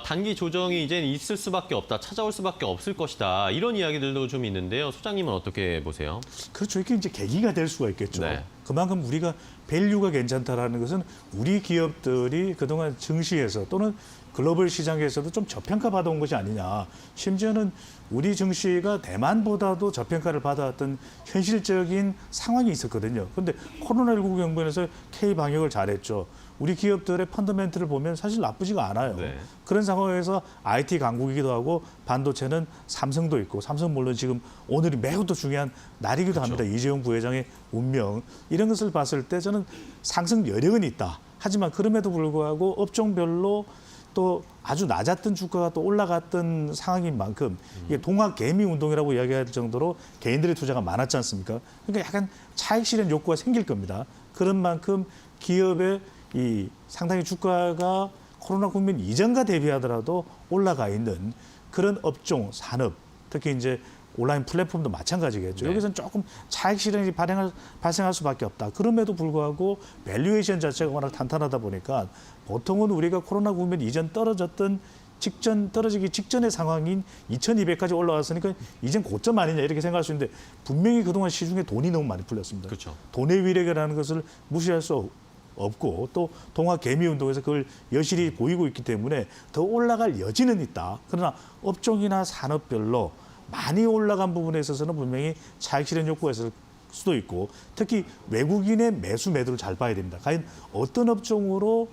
단기 조정이 이제 있을 수밖에 없다. 찾아올 수밖에 없을 것이다. 이런 이야기들도 좀 있는데요. 소장님은 어떻게 보세요? 그렇죠. 이게 이제 계기가 될 수가 있겠죠. 네. 그만큼 우리가 밸류가 괜찮다라는 것은 우리 기업들이 그동안 증시에서 또는 글로벌 시장에서도 좀 저평가 받아온 것이 아니냐. 심지어는 우리 증시가 대만보다도 저평가를 받아왔던 현실적인 상황이 있었거든요. 그런데 코로나19 경부에서 K 방역을 잘했죠. 우리 기업들의 펀더멘트를 보면 사실 나쁘지가 않아요. 네. 그런 상황에서 IT 강국이기도 하고 반도체는 삼성도 있고 삼성 물론 지금 오늘이 매우 또 중요한 날이기도 합니다. 이재용 부회장의 운명. 이런 것을 봤을 때 저는 상승 여력은 있다. 하지만 그럼에도 불구하고 업종별로 또 아주 낮았던 주가가 또 올라갔던 상황인 만큼 이게 동학 개미 운동이라고 이야기할 정도로 개인들의 투자가 많았지 않습니까? 그러니까 약간 차익 실현 욕구가 생길 겁니다. 그런 만큼 기업의 이 상당히 주가가 코로나 국면 이전과 대비하더라도 올라가 있는 그런 업종, 산업, 특히 이제 온라인 플랫폼도 마찬가지겠죠. 네. 여기서는 조금 차익 실현이 발생할 수밖에 없다. 그럼에도 불구하고 밸류에이션 자체가 워낙 탄탄하다 보니까 보통은 우리가 코로나 국면 이전 떨어지기 직전의 상황인 2200까지 올라왔으니까 이젠 고점 아니냐 이렇게 생각할 수 있는데 분명히 그동안 시중에 돈이 너무 많이 풀렸습니다. 그렇죠. 돈의 위력이라는 것을 무시할 수 없고 또 동학 개미 운동에서 그걸 여실히 보이고 있기 때문에 더 올라갈 여지는 있다. 그러나 업종이나 산업별로 많이 올라간 부분에 있어서는 분명히 차익 실현 욕구가 있을 수도 있고 특히 외국인의 매수 매도를 잘 봐야 됩니다. 과연 어떤 업종으로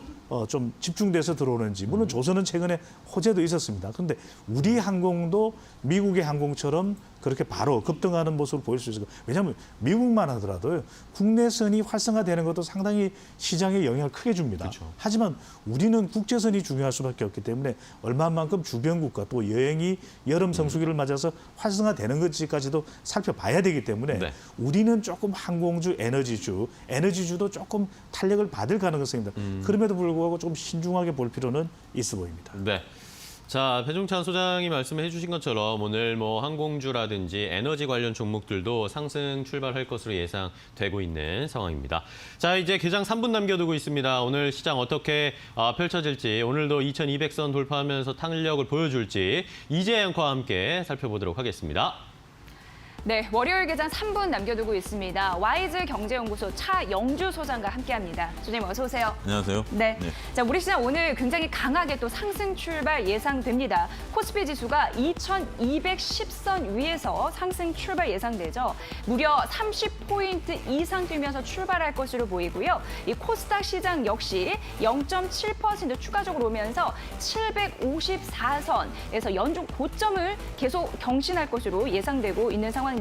좀 집중돼서 들어오는지 물론 조선은 최근에 호재도 있었습니다. 그런데 우리 항공도 미국의 항공처럼 그렇게 바로 급등하는 모습을 보일 수 있을 거예요. 왜냐하면 미국만 하더라도요. 국내선이 활성화되는 것도 상당히 시장에 영향을 크게 줍니다. 그렇죠. 하지만 우리는 국제선이 중요할 수밖에 없기 때문에 얼마만큼 주변 국가 또 여행이 여름 성수기를 맞아서 활성화되는 것까지도 살펴봐야 되기 때문에 네. 우리는 조금 항공주, 에너지주도 조금 탄력을 받을 가능성이 있습니다. 그럼에도 불구하고 좀 신중하게 볼 필요는 있어 보입니다. 네. 자, 배종찬 소장이 말씀해 주신 것처럼 오늘 뭐 항공주라든지 에너지 관련 종목들도 상승 출발할 것으로 예상되고 있는 상황입니다. 자, 이제 개장 3분 남겨두고 있습니다. 오늘 시장 어떻게 펼쳐질지, 오늘도 2200선 돌파하면서 탄력을 보여줄지 이재 앵커와 함께 살펴보도록 하겠습니다. 네, 월요일 개장 3분 남겨두고 있습니다. 와이즈 경제연구소 차영주 소장과 함께합니다. 소장님 어서 오세요. 안녕하세요. 네. 자, 우리 시장 오늘 굉장히 강하게 또 상승 출발 예상됩니다. 코스피 지수가 2210선 위에서 상승 출발 예상되죠. 무려 30포인트 이상 뛰면서 출발할 것으로 보이고요. 이 코스닥 시장 역시 0.7% 추가적으로 오면서 754선에서 연중 고점을 계속 경신할 것으로 예상되고 있는 상황입니다.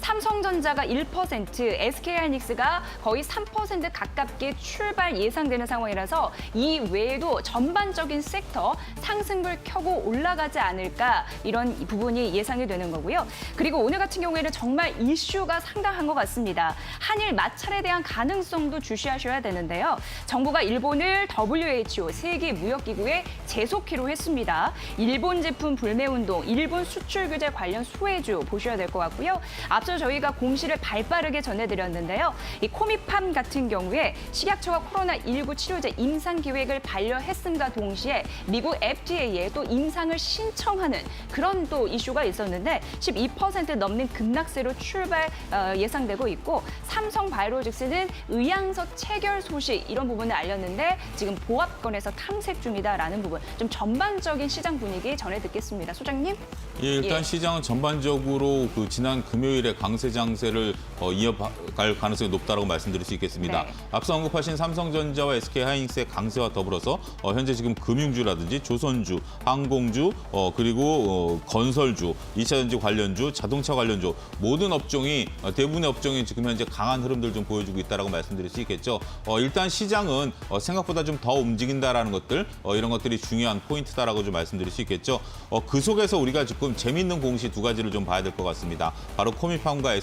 삼성전자가 1%, SK하이닉스가 거의 3% 가깝게 출발 예상되는 상황이라서 이 외에도 전반적인 섹터 상승불 켜고 올라가지 않을까 이런 부분이 예상이 되는 거고요. 그리고 오늘 같은 경우에는 정말 이슈가 상당한 것 같습니다. 한일 마찰에 대한 가능성도 주시하셔야 되는데요. 정부가 일본을 WHO 세계무역기구에 제속키로 했습니다. 일본 제품 불매운동, 일본 수출 규제 관련 소외주 보셔야 될 것 같고요. 앞서 저희가 공시를 발빠르게 전해드렸는데요. 이 코미팜 같은 경우에 식약처가 코로나19 치료제 임상 계획을 반려했음과 동시에 미국 FDA에 또 임상을 신청하는 그런 또 이슈가 있었는데 12% 넘는 급락세로 출발 예상되고 있고 삼성바이오로직스는 의향서 체결 소식 이런 부분을 알렸는데 지금 보합권에서 탐색 중이다라는 부분 좀 전반적인 시장 분위기 전해 듣겠습니다. 소장님. 예, 일단 시장은 전반적으로 그 지난 금요일에 강세 장세를 이어갈 가능성이 높다라고 말씀드릴 수 있겠습니다. 네. 앞서 언급하신 삼성전자와 SK하이닉스의 강세와 더불어서 현재 지금 금융주라든지 조선주, 항공주, 그리고 건설주, 2차전지 관련주, 자동차 관련주 모든 업종이 대부분의 업종이 지금 현재 강한 흐름들 좀 보여주고 있다라고 말씀드릴 수 있겠죠. 일단 시장은 생각보다 좀 더 움직인다라는 것들 이런 것들이 중요한 포인트다라고 좀 말씀드릴 수 있겠죠. 그 속에서 우리가 지금 재미있는 공시 두 가지를 좀 봐야 될 것 같습니다. 바로 코미팜과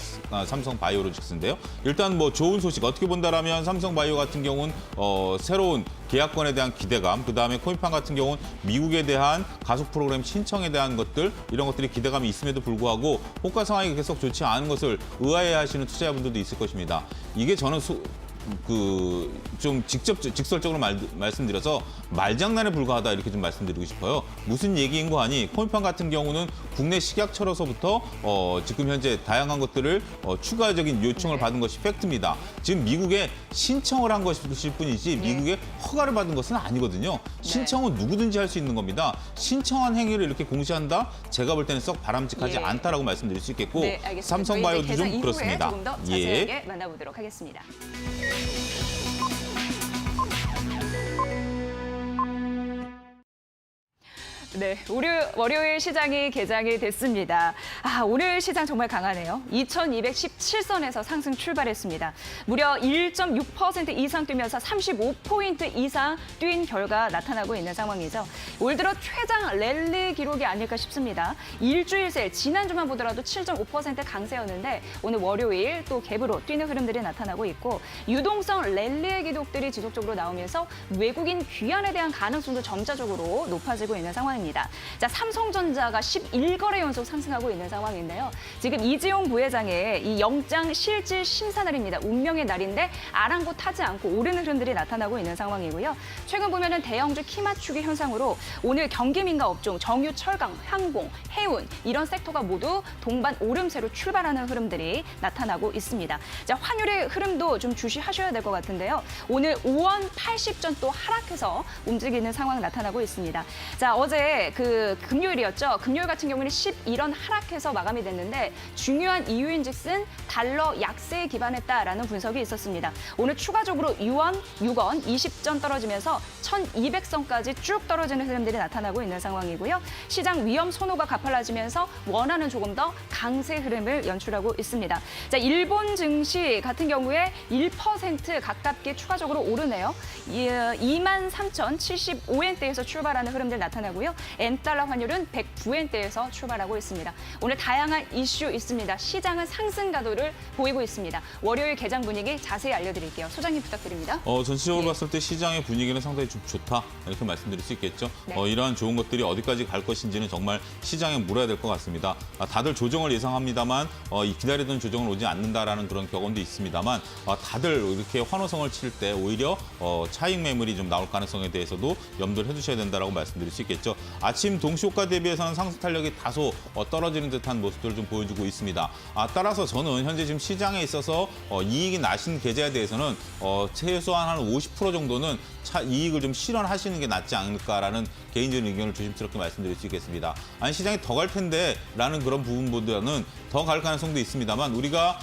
삼성바이오로직스인데요. 일단 뭐 좋은 소식 어떻게 본다라면 삼성바이오 같은 경우는 새로운 계약권에 대한 기대감, 그다음에 코미팜 같은 경우는 미국에 대한 가속 프로그램 신청에 대한 것들 이런 것들이 기대감이 있음에도 불구하고 호가 상황이 계속 좋지 않은 것을 의아해하시는 투자자분들도 있을 것입니다. 이게 저는 좀 직설적으로 말씀드려서 말장난에 불과하다 이렇게 좀 말씀드리고 싶어요. 무슨 얘기인 거 아니? 코미팜 같은 경우는 국내 식약처로서부터 지금 현재 다양한 것들을 추가적인 요청을 받은 것이 팩트입니다. 지금 미국에 신청을 한 것일 뿐이지 미국에 허가를 받은 것은 아니거든요. 신청은 누구든지 할 수 있는 겁니다. 신청한 행위를 이렇게 공시한다? 제가 볼 때는 썩 바람직하지 않다라고 말씀드릴 수 있겠고 네, 알겠습니다. 삼성바이오도 좀 그렇습니다. 조금 더 자세하게 만나보도록 하겠습니다. 네, 월요일 시장이 개장이 됐습니다. 오늘 시장 정말 강하네요. 2217선에서 상승 출발했습니다. 무려 1.6% 이상 뛰면서 35포인트 이상 뛴 결과 나타나고 있는 상황이죠. 올 들어 최장 랠리 기록이 아닐까 싶습니다. 일주일 새 지난주만 보더라도 7.5% 강세였는데 오늘 월요일 또 갭으로 뛰는 흐름들이 나타나고 있고 유동성 랠리의 기록들이 지속적으로 나오면서 외국인 귀환에 대한 가능성도 점차적으로 높아지고 있는 상황입니다. 자, 삼성전자가 11거래 연속 상승하고 있는 상황인데요. 지금 이재용 부회장의 이 영장 실질 심사 날입니다. 운명의 날인데 아랑곳하지 않고 오르는 흐름들이 나타나고 있는 상황이고요. 최근 보면은 대형주 키 맞추기 현상으로 오늘 경기민가 업종, 정유, 철강, 항공, 해운 이런 섹터가 모두 동반 오름세로 출발하는 흐름들이 나타나고 있습니다. 자, 환율의 흐름도 좀 주시하셔야 될 것 같은데요. 오늘 5원 80전 또 하락해서 움직이는 상황 나타나고 있습니다. 자, 어제 그 금요일이었죠. 금요일 같은 경우는 11원 하락해서 마감이 됐는데 중요한 이유인즉슨 달러 약세에 기반했다라는 분석이 있었습니다. 오늘 추가적으로 6원 20전 떨어지면서 1200선까지 쭉 떨어지는 흐름들이 나타나고 있는 상황이고요. 시장 위험 선호가 가팔라지면서 원화는 조금 더 강세 흐름을 연출하고 있습니다. 자, 일본 증시 같은 경우에 1% 가깝게 추가적으로 오르네요. 23,075엔대에서 출발하는 흐름들 나타나고요. 엔달러 환율은 109엔대에서 출발하고 있습니다. 오늘 다양한 이슈 있습니다. 시장은 상승 가도를 모습을 보이고 있습니다. 월요일 개장 분위기 자세히 알려드릴게요. 소장님 부탁드립니다. 전체적으로 예. 봤을 때 시장의 분위기는 상당히 좀 좋다 이렇게 말씀드릴 수 있겠죠. 네. 이러한 좋은 것들이 어디까지 갈 것인지는 정말 시장에 물어야 될 것 같습니다. 다들 조정을 예상합니다만 이 기다리던 조정을 오지 않는다라는 그런 격언도 있습니다만 다들 이렇게 환호성을 칠 때 오히려 차익 매물이 좀 나올 가능성에 대해서도 염두를 해두셔야 된다라고 말씀드릴 수 있겠죠. 아침 동시효과 대비해서는 상승 탄력이 다소 떨어지는 듯한 모습들을 좀 보여주고 있습니다. 따라서 저는 현재 지금 시장에 있어서 이익이 나신 계좌에 대해서는 최소한 한 50% 정도는 이익을 좀 실현하시는 게 낫지 않을까라는 개인적인 의견을 조심스럽게 말씀드릴 수 있겠습니다. 아니 시장이 더 갈 텐데라는 그런 부분보다는 더 갈 가능성도 있습니다만 우리가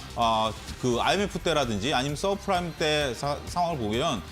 그 IMF 때라든지 아니면 서브프라임 때 상황을 보면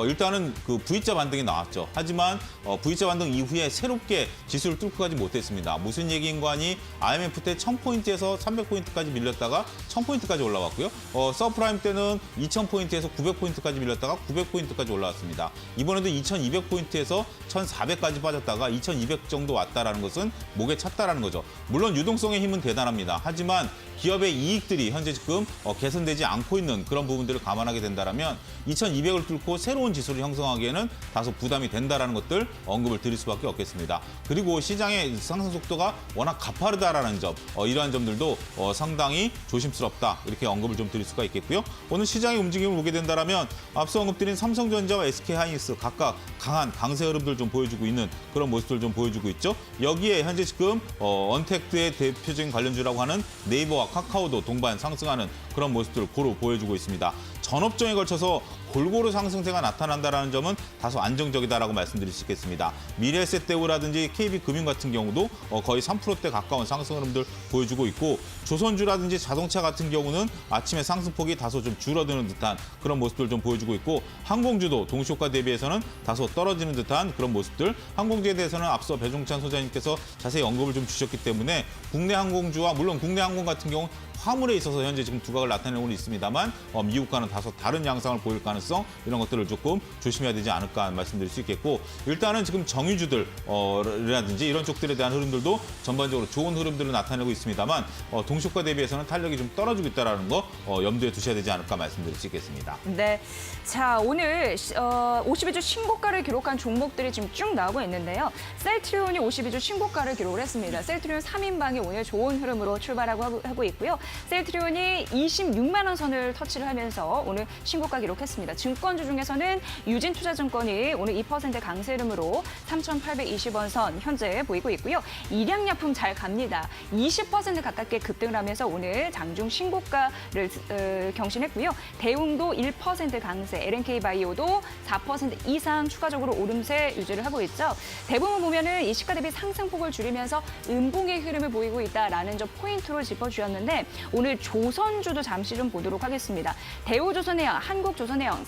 일단은 그 V자 반등이 나왔죠. 하지만 V자 반등 이후에 새롭게 지수를 뚫고 가지 못했습니다. 무슨 얘기인가니 IMF 때 1000포인트에서 300포인트까지 밀렸다가 1000포인트까지 올라왔고요. 서브프라임 때는 2000포인트에서 900포인트까지 밀렸다가 900포인트까지 올라왔습니다. 이번에도 2200포인트에서 1400까지 빠졌다가 2200 정도 왔다라는 것은 목에 찼다라는 거죠. 물론 유동성의 힘은 대단합니다. 하지만 기업의 이익들이 현재 지금 개선되지 않고 있는 그런 부분들을 감안하게 된다면 2200을 뚫고 새로운 지수를 형성하기에는 다소 부담이 된다라는 것들 언급을 드릴 수밖에 없겠습니다. 그리고 시장의 상승 속도가 워낙 가파르다라는 점, 이러한 점들도 상당히 조심스럽다 이렇게 언급을 좀 드릴 수가 있겠고요. 오늘 시장의 움직임을 보게 된다면 앞서 언급드린 삼성전자와 SK하이닉스 각각 강한 강세 흐름들 좀 보여주고 있는 그런 모습들 좀 보여주고 있죠. 여기에 현재 지금 언택트의 대표적인 관련주라고 하는 네이버와 카카오도 동반 상승하는 그런 모습들을 고루 보여주고 있습니다. 전업종에 걸쳐서 골고루 상승세가 나타난다는 점은 다소 안정적이다라고 말씀드릴 수 있겠습니다. 미래에셋대우라든지 KB금융 같은 경우도 거의 3%대 가까운 상승 흐름들 보여주고 있고 조선주라든지 자동차 같은 경우는 아침에 상승폭이 다소 좀 줄어드는 듯한 그런 모습들 좀 보여주고 있고 항공주도 동시효과 대비해서는 다소 떨어지는 듯한 그런 모습들 항공주에 대해서는 앞서 배종찬 소장님께서 자세히 언급을 좀 주셨기 때문에 국내 항공주와 물론 국내 항공 같은 경우 화물에 있어서 현재 지금 두각을 나타내고 있습니다만 미국과는 다소 다른 양상을 보일 가능성 이런 것들을 조금 조심해야 되지 않을까 말씀드릴 수 있겠고 일단은 지금 정유주들이라든지 이런 쪽들에 대한 흐름들도 전반적으로 좋은 흐름들을 나타내고 있습니다만 동시효과 대비해서는 탄력이 좀 떨어지고 있다는 거 염두에 두셔야 되지 않을까 말씀드릴 수 있겠습니다. 네. 자, 오늘 52주 신고가를 기록한 종목들이 지금 쭉 나오고 있는데요. 셀트리온이 52주 신고가를 기록을 했습니다. 셀트리온 3인방이 오늘 좋은 흐름으로 출발하고 있고요. 셀트리온이 26만 원 선을 터치를 하면서 오늘 신고가 기록했습니다. 증권주 중에서는 유진투자증권이 오늘 2% 강세 흐름으로 3,820원 선 현재 보이고 있고요. 일양약품 잘 갑니다. 20% 가깝게 급등을 하면서 오늘 장중 신고가를 경신했고요. 대웅도 1% 강세, LNK바이오도 4% 이상 추가적으로 오름세 유지를 하고 있죠. 대부분 보면은 이 시가 대비 상승폭을 줄이면서 음봉의 흐름을 보이고 있다라는 점 포인트로 짚어주셨는데 오늘 조선주도 잠시 좀 보도록 하겠습니다. 대우조선해양, 한국조선해양,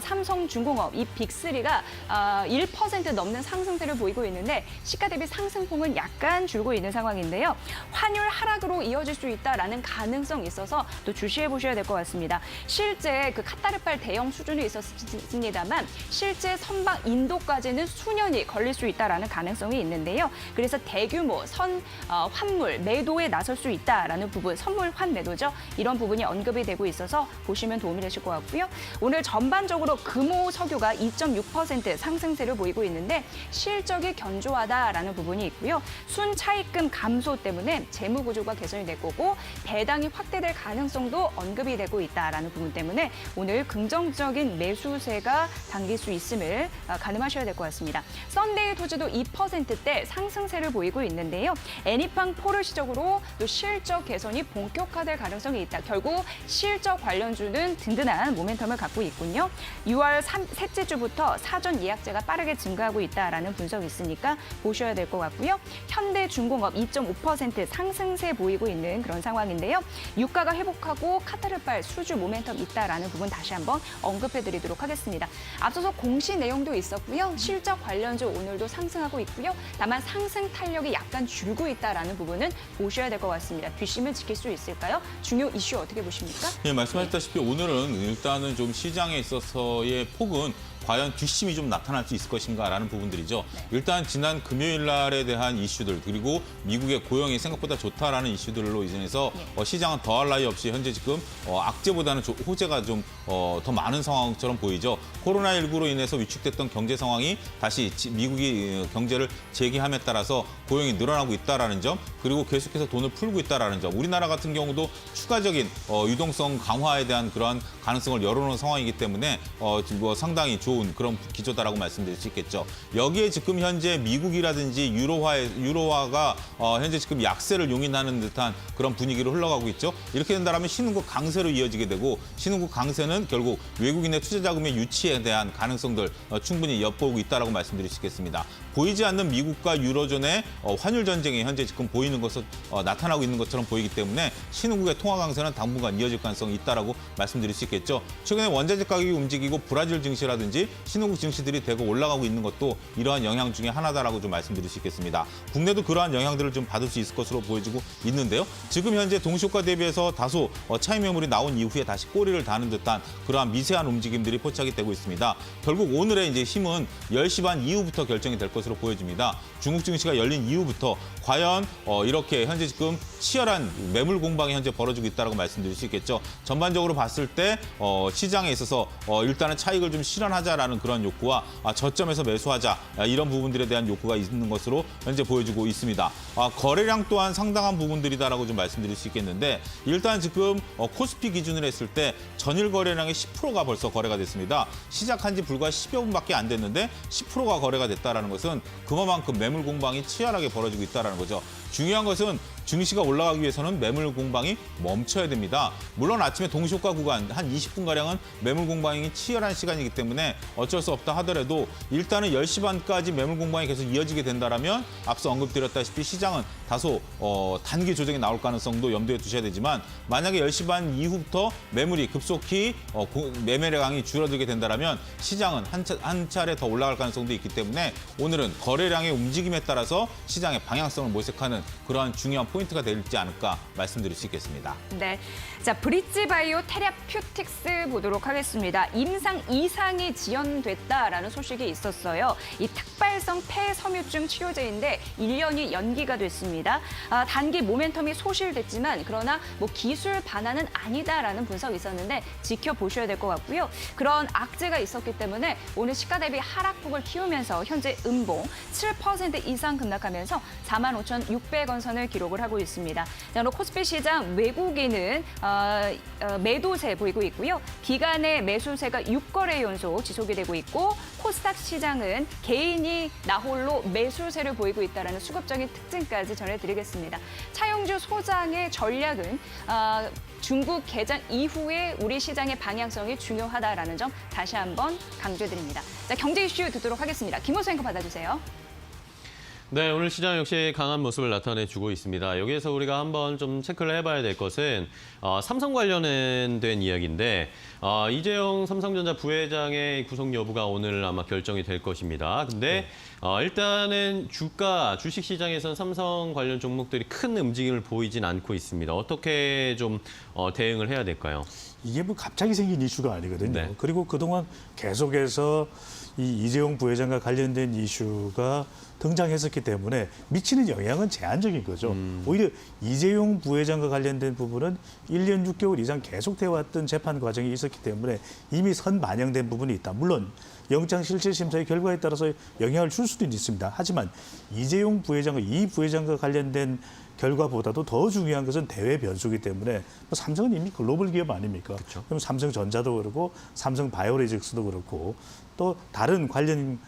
삼성중공업 이 빅3가 1% 넘는 상승세를 보이고 있는데 시가 대비 상승폭은 약간 줄고 있는 상황인데요. 환율 하락으로 이어질 수 있다라는 가능성이 있어서 또 주시해 보셔야 될 것 같습니다. 실제 그 카타르발 대형 수준이 있었습니다만 실제 선박 인도까지는 수년이 걸릴 수 있다라는 가능성이 있는데요. 그래서 대규모 환물 매도에 나설 수 있다라는 부분, 선물 환 매도죠. 이런 부분이 언급이 되고 있어서 보시면 도움이 되실 것 같고요. 오늘 전반적으로 금호 석유가 2.6% 상승세를 보이고 있는데 실적이 견조하다라는 부분이 있고요. 순차입금 감소 때문에 재무 구조가 개선이 될 거고 배당이 확대될 가능성도 언급이 되고 있다라는 부분 때문에 오늘 긍정적인 매수세가 당길 수 있음을 가늠하셔야 될 것 같습니다. 썬데이 토지도 2%대 상승세를 보이고 있는데요. 애니팡 포르시적으로 또 실적 개선이 본격화될 가능성이 있다. 결국 실적 관련주는 든든한 모멘텀을 갖고 있군요. 6월 셋째 주부터 사전 예약제가 빠르게 증가하고 있다라는 분석이 있으니까 보셔야 될 것 같고요. 현대중공업 2.5% 상승세 보이고 있는 그런 상황인데요. 유가가 회복하고 카타르발 수주 모멘텀 있다라는 부분 다시 한번 언급해드리도록 하겠습니다. 앞서서 공시 내용도 있었고요. 실적 관련주 오늘도 상승하고 있고요. 다만 상승 탄력이 약간 줄고 있다라는 부분은 보셔야 될 것 같습니다. 뒷심을 지킬 수 있을까요? 중요 이슈 어떻게 보십니까? 예, 말씀하셨다시피 오늘은 일단은 좀 시장에 있어서의 폭은 과연 뒷심이 좀 나타날 수 있을 것인가라는 부분들이죠. 일단 지난 금요일 날에 대한 이슈들 그리고 미국의 고용이 생각보다 좋다라는 이슈들로 인해서 시장은 더할 나위 없이 현재 지금 악재보다는 호재가 좀 더 많은 상황처럼 보이죠. 코로나19로 인해서 위축됐던 경제 상황이 다시 미국이 경제를 재개함에 따라서 고용이 늘어나고 있다라는 점, 그리고 계속해서 돈을 풀고 있다라는 점. 우리나라 같은 경우도 추가적인 유동성 강화에 대한 그러한 가능성을 열어놓은 상황이기 때문에 상당히 좋은 그런 기조다라고 말씀드릴 수 있겠죠. 여기에 지금 현재 미국이라든지 유로화가 현재 지금 약세를 용인하는 듯한 그런 분위기로 흘러가고 있죠. 이렇게 된다면 신흥국 강세로 이어지게 되고, 신흥국 강세는 결국 외국인의 투자 자금의 유치에 대한 가능성들 충분히 엿보고 있다라고 말씀드릴 수 있겠습니다. 보이지 않는 미국과 유로존의 환율 전쟁이 현재 지금 보이는 것을 나타나고 있는 것처럼 보이기 때문에 신흥국의 통화 강세는 당분간 이어질 가능성이 있다라고 말씀드릴 수 있겠죠. 최근에 원자재 가격이 움직이고 브라질 증시라든지 신흥국 증시들이 대거 올라가고 있는 것도 이러한 영향 중에 하나다라고 좀 말씀드릴 수 있겠습니다. 국내도 그러한 영향들을 좀 받을 수 있을 것으로 보여지고 있는데요. 지금 현재 동시효과 대비해서 다소 차익 매물이 나온 이후에 다시 꼬리를 다는 듯한 그러한 미세한 움직임들이 포착이 되고 있습니다. 결국 오늘의 이제 힘은 10시 반 이후부터 결정이 될 것으로 보여집니다. 중국 증시가 열린 이후부터 과연 이렇게 현재 지금 치열한 매물 공방이 현재 벌어지고 있다고 말씀드릴 수 있겠죠. 전반적으로 봤을 때 시장에 있어서 일단은 차익을 좀 실현하자라는 그런 욕구와 저점에서 매수하자 이런 부분들에 대한 욕구가 있는 것으로 현재 보여지고 있습니다. 거래량 또한 상당한 부분들이다라고 좀 말씀드릴 수 있겠는데, 일단 지금 코스피 기준으로 했을 때 전일 거래량의 10%가 벌써 거래가 됐습니다. 시작한 지 불과 10여 분밖에 안 됐는데 10%가 거래가 됐다라는 것은 그만큼 매물 공방이 치열하게 벌어지고 있다라는 거죠. 중요한 것은 증시가 올라가기 위해서는 매물 공방이 멈춰야 됩니다. 물론 아침에 동시효과 구간 한 20분가량은 매물 공방이 치열한 시간이기 때문에 어쩔 수 없다 하더라도 일단은 10시 반까지 매물 공방이 계속 이어지게 된다면 앞서 언급드렸다시피 시장은 다소 단기 조정이 나올 가능성도 염두에 두셔야 되지만, 만약에 10시 반 이후부터 매물이 급속히 매매량이 줄어들게 된다면 시장은 한 차례 더 올라갈 가능성도 있기 때문에 오늘은 거래량의 움직임에 따라서 시장의 방향성을 모색하는 그러한 중요한 포인트가 되지 않을까 말씀드릴 수 있겠습니다. 네, 자 브릿지바이오 테라퓨틱스 보도록 하겠습니다. 임상 2상이 지연됐다라는 소식이 있었어요. 이 특발성 폐섬유증 치료제인데 1년이 연기가 됐습니다. 단기 모멘텀이 소실됐지만 그러나 뭐 기술 반환은 아니다라는 분석이 있었는데 지켜보셔야 될 것 같고요. 그런 악재가 있었기 때문에 오늘 시가 대비 하락폭을 키우면서 현재 음봉 7% 이상 급락하면서 45,600원 선을 기록을 하고 있습니다. 자, 그리고 코스피 시장 외국인은 매도세 보이고 있고요. 기간의 매수세가 6거래 연속 지속이 되고 있고, 코스닥 시장은 개인이 나홀로 매수세를 보이고 있다는 수급적인 특징까지 전해드리겠습니다. 차용주 소장의 전략은 중국 개장 이후에 우리 시장의 방향성이 중요하다라는 점 다시 한번 강조해드립니다. 자, 경제 이슈 듣도록 하겠습니다. 김호수 앵커 받아주세요. 네, 오늘 시장 역시 강한 모습을 나타내주고 있습니다. 여기에서 우리가 한번 좀 체크를 해봐야 될 것은 삼성 관련된 이야기인데, 이재용 삼성전자 부회장의 구속 여부가 오늘 아마 결정이 될 것입니다. 근데 일단은 주식 시장에서는 삼성 관련 종목들이 큰 움직임을 보이진 않고 있습니다. 어떻게 좀 대응을 해야 될까요? 이게 뭐 갑자기 생긴 이슈가 아니거든요. 네. 그리고 그동안 계속해서 이 이재용 부회장과 관련된 이슈가 등장했었기 때문에 미치는 영향은 제한적인 거죠. 오히려 이재용 부회장과 관련된 부분은 1년 6개월 이상 계속돼 왔던 재판 과정이 있었기 때문에 이미 선반영된 부분이 있다. 물론 영장실질심사의 결과에 따라서 영향을 줄 수도 있습니다. 하지만 이재용 부회장과 이 부회장과 관련된 결과보다도 더 중요한 것은 대외 변수이기 때문에 뭐 삼성은 이미 글로벌 기업 아닙니까? 그렇죠. 그럼 삼성전자도 그렇고 삼성바이오로직스도 그렇고 또 다른 관련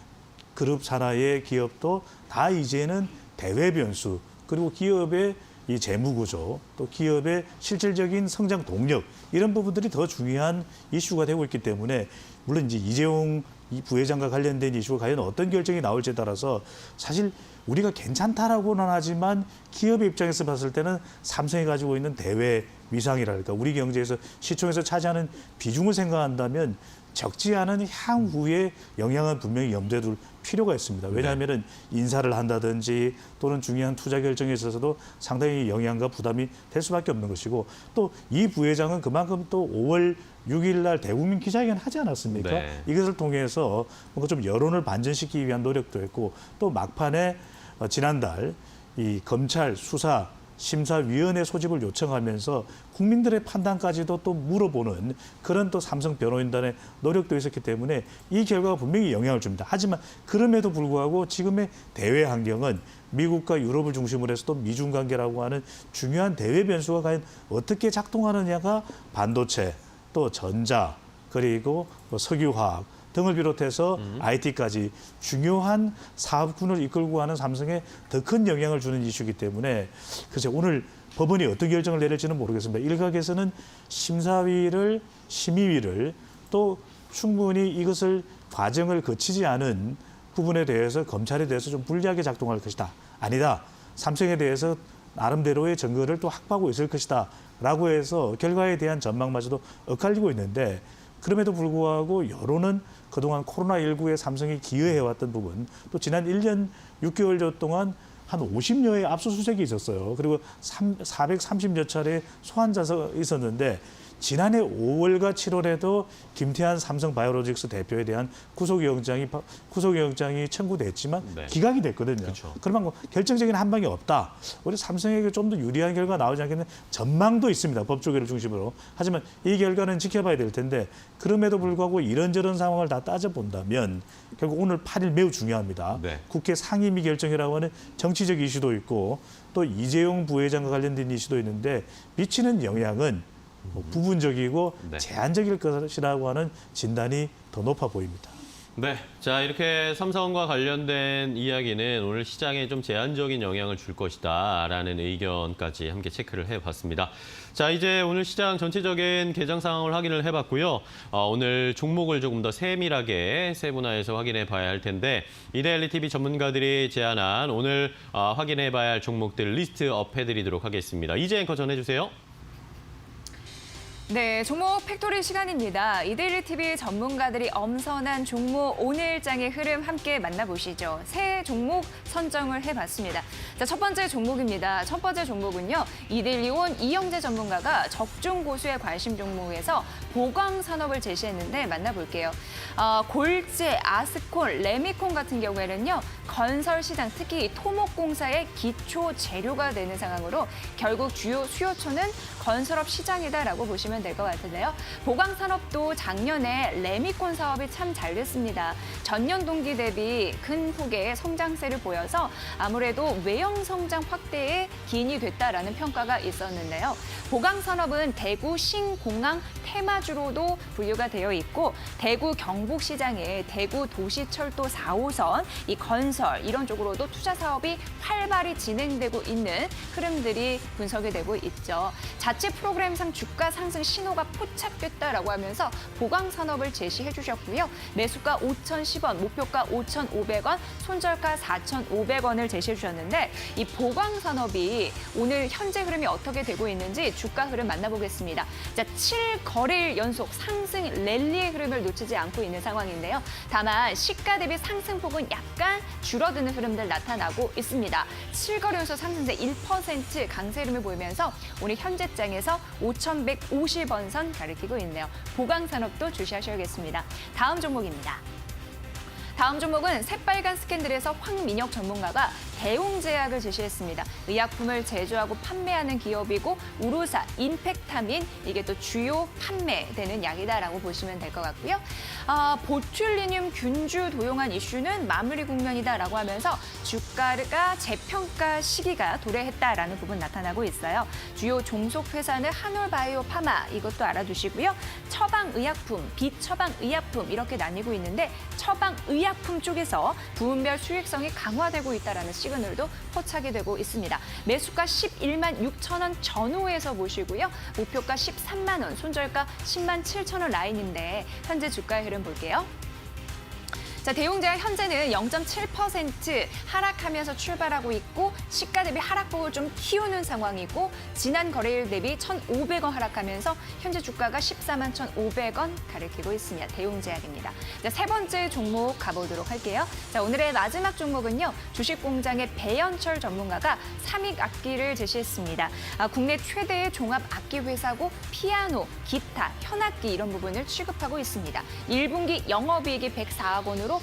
그룹 산하의 기업도 다 이제는 대외 변수, 그리고 기업의 이 재무 구조, 또 기업의 실질적인 성장 동력, 이런 부분들이 더 중요한 이슈가 되고 있기 때문에 물론 이제 이재용 이 부회장과 관련된 이슈가 과연 어떤 결정이 나올지에 따라서 사실 우리가 괜찮다라고는 하지만 기업의 입장에서 봤을 때는 삼성이 가지고 있는 대외 위상이랄까, 우리 경제에서 시총에서 차지하는 비중을 생각한다면 적지 않은 향후의 영향은 분명히 염두에 둘 필요가 있습니다. 왜냐하면 인사를 한다든지 또는 중요한 투자 결정에 있어서도 상당히 영향과 부담이 될 수밖에 없는 것이고 또 이 부회장은 그만큼 또 5월 6일 날 대국민 기자회견 하지 않았습니까? 네. 이것을 통해서 뭔가 좀 여론을 반전시키기 위한 노력도 했고 또 막판에 지난달 이 검찰 수사 심사위원회 소집을 요청하면서 국민들의 판단까지도 또 물어보는 그런 또 삼성 변호인단의 노력도 있었기 때문에 이 결과가 분명히 영향을 줍니다. 하지만 그럼에도 불구하고 지금의 대외 환경은 미국과 유럽을 중심으로 해서 또 미중 관계라고 하는 중요한 대외 변수가 과연 어떻게 작동하느냐가 반도체, 또 전자, 그리고 또 석유화학 등을 비롯해서 IT까지 중요한 사업군을 이끌고 가는 삼성에 더 큰 영향을 주는 이슈이기 때문에 글쎄 오늘 법원이 어떤 결정을 내릴지는 모르겠습니다. 일각에서는 심의위를 또 충분히 이것을 과정을 거치지 않은 부분에 대해서 검찰에 대해서 좀 불리하게 작동할 것이다. 아니다. 삼성에 대해서 나름대로의 증거를 또 확보하고 있을 것이다. 라고 해서 결과에 대한 전망마저도 엇갈리고 있는데 그럼에도 불구하고 여론은 그동안 코로나19에 삼성이 기여해왔던 부분 또 지난 1년 6개월 동안 한 50여의 압수수색이 있었어요. 그리고 430여 차례 소환자가 있었는데 지난해 5월과 7월에도 김태한 삼성바이오로직스 대표에 대한 구속영장이 청구됐지만 네. 기각이 됐거든요. 그렇죠. 그러면 뭐 결정적인 한 방이 없다. 우리 삼성에게 좀 더 유리한 결과가 나오지 않겠는 전망도 있습니다. 법조계를 중심으로. 하지만 이 결과는 지켜봐야 될 텐데 그럼에도 불구하고 이런저런 상황을 다 따져본다면 결국 오늘 8일 매우 중요합니다. 네. 국회 상임위 결정이라고 하는 정치적 이슈도 있고 또 이재용 부회장과 관련된 이슈도 있는데 미치는 영향은 뭐 부분적이고 네. 제한적일 것이라고 하는 진단이 더 높아 보입니다. 네, 자 이렇게 삼성과 관련된 이야기는 오늘 시장에 좀 제한적인 영향을 줄 것이다라는 의견까지 함께 체크를 해봤습니다. 자 이제 오늘 시장 전체적인 개장 상황을 확인을 해봤고요. 오늘 종목을 조금 더 세밀하게 세분화해서 확인해봐야 할 텐데 이데일리 TV 전문가들이 제안한 오늘 확인해봐야 할 종목들 리스트업 해드리도록 하겠습니다. 이재 앵커 전해주세요. 네, 종목 팩토리 시간입니다. 이데일리 TV 전문가들이 엄선한 종목 오늘장의 흐름 함께 만나보시죠. 새 종목 선정을 해봤습니다. 자, 첫 번째 종목입니다. 첫 번째 종목은요. 이데일리온 이영재 전문가가 적중 고수의 관심 종목에서 보강 산업을 제시했는데 만나볼게요. 골재, 아스콘, 레미콘 같은 경우에는요. 건설 시장, 특히 토목공사의 기초 재료가 되는 상황으로 결국 주요 수요처는 건설업 시장이다라고 보시면 될 것 같은데요. 보강산업도 작년에 레미콘 사업이 참 잘 됐습니다. 전년 동기 대비 큰 폭의 성장세를 보여서 아무래도 외형 성장 확대에 기인이 됐다라는 평가가 있었는데요. 보강산업은 대구 신공항 테마주로도 분류가 되어 있고 대구 경북시장에 대구 도시철도 4호선, 이 건설 이런 쪽으로도 투자 사업이 활발히 진행되고 있는 흐름들이 분석이 되고 있죠. 자체 프로그램상 주가 상승 신호가 포착됐다라고 하면서 보강 산업을 제시해 주셨고요. 매수가 5,010원, 목표가 5,500원, 손절가 4,500원을 제시해 주셨는데 이 보강 산업이 오늘 현재 흐름이 어떻게 되고 있는지 주가 흐름 만나보겠습니다. 자, 7거래일 연속 상승 랠리의 흐름을 놓치지 않고 있는 상황인데요. 다만 시가 대비 상승폭은 약간 줄어드는 흐름들 나타나고 있습니다. 7거래 연속 상승세 1% 강세 흐름을 보이면서 오늘 현재장에서 5,150원 선 가리키고 있네요. 보강산업도 주시하셔야겠습니다. 다음 종목입니다. 다음 종목은 새빨간 스캔들에서 황민혁 전문가가 대웅제약을 제시했습니다. 의약품을 제조하고 판매하는 기업이고 우루사, 임팩타민 이게 또 주요 판매되는 약이다라고 보시면 될 것 같고요. 보툴리늄 균주 도용한 이슈는 마무리 국면이다라고 하면서 주가가 재평가 시기가 도래했다라는 부분 나타나고 있어요. 주요 종속 회사는 한올바이오 파마 이것도 알아두시고요. 처방의약품, 비처방의약품 이렇게 나뉘고 있는데 처방의약품 쪽에서 부문별 수익성이 강화되고 있다라는 시그널도 포착이 되고 있습니다. 매수가 11만 6천 원 전후에서 보시고요. 목표가 13만 원, 손절가 10만 7천 원 라인인데 현재 주가의 흐름 볼게요. 자, 대웅제약 현재는 0.7% 하락하면서 출발하고 있고 시가 대비 하락폭을 좀 키우는 상황이고 지난 거래일 대비 1,500원 하락하면서 현재 주가가 14만 1,500원 가리키고 있습니다. 대웅제약입니다. 자, 세 번째 종목 가보도록 할게요. 자, 오늘의 마지막 종목은요. 주식공장의 배현철 전문가가 삼익 악기를 제시했습니다. 국내 최대의 종합 악기 회사고 피아노, 기타, 현악기 이런 부분을 취급하고 있습니다. 1분기 영업이익이 104억 원으로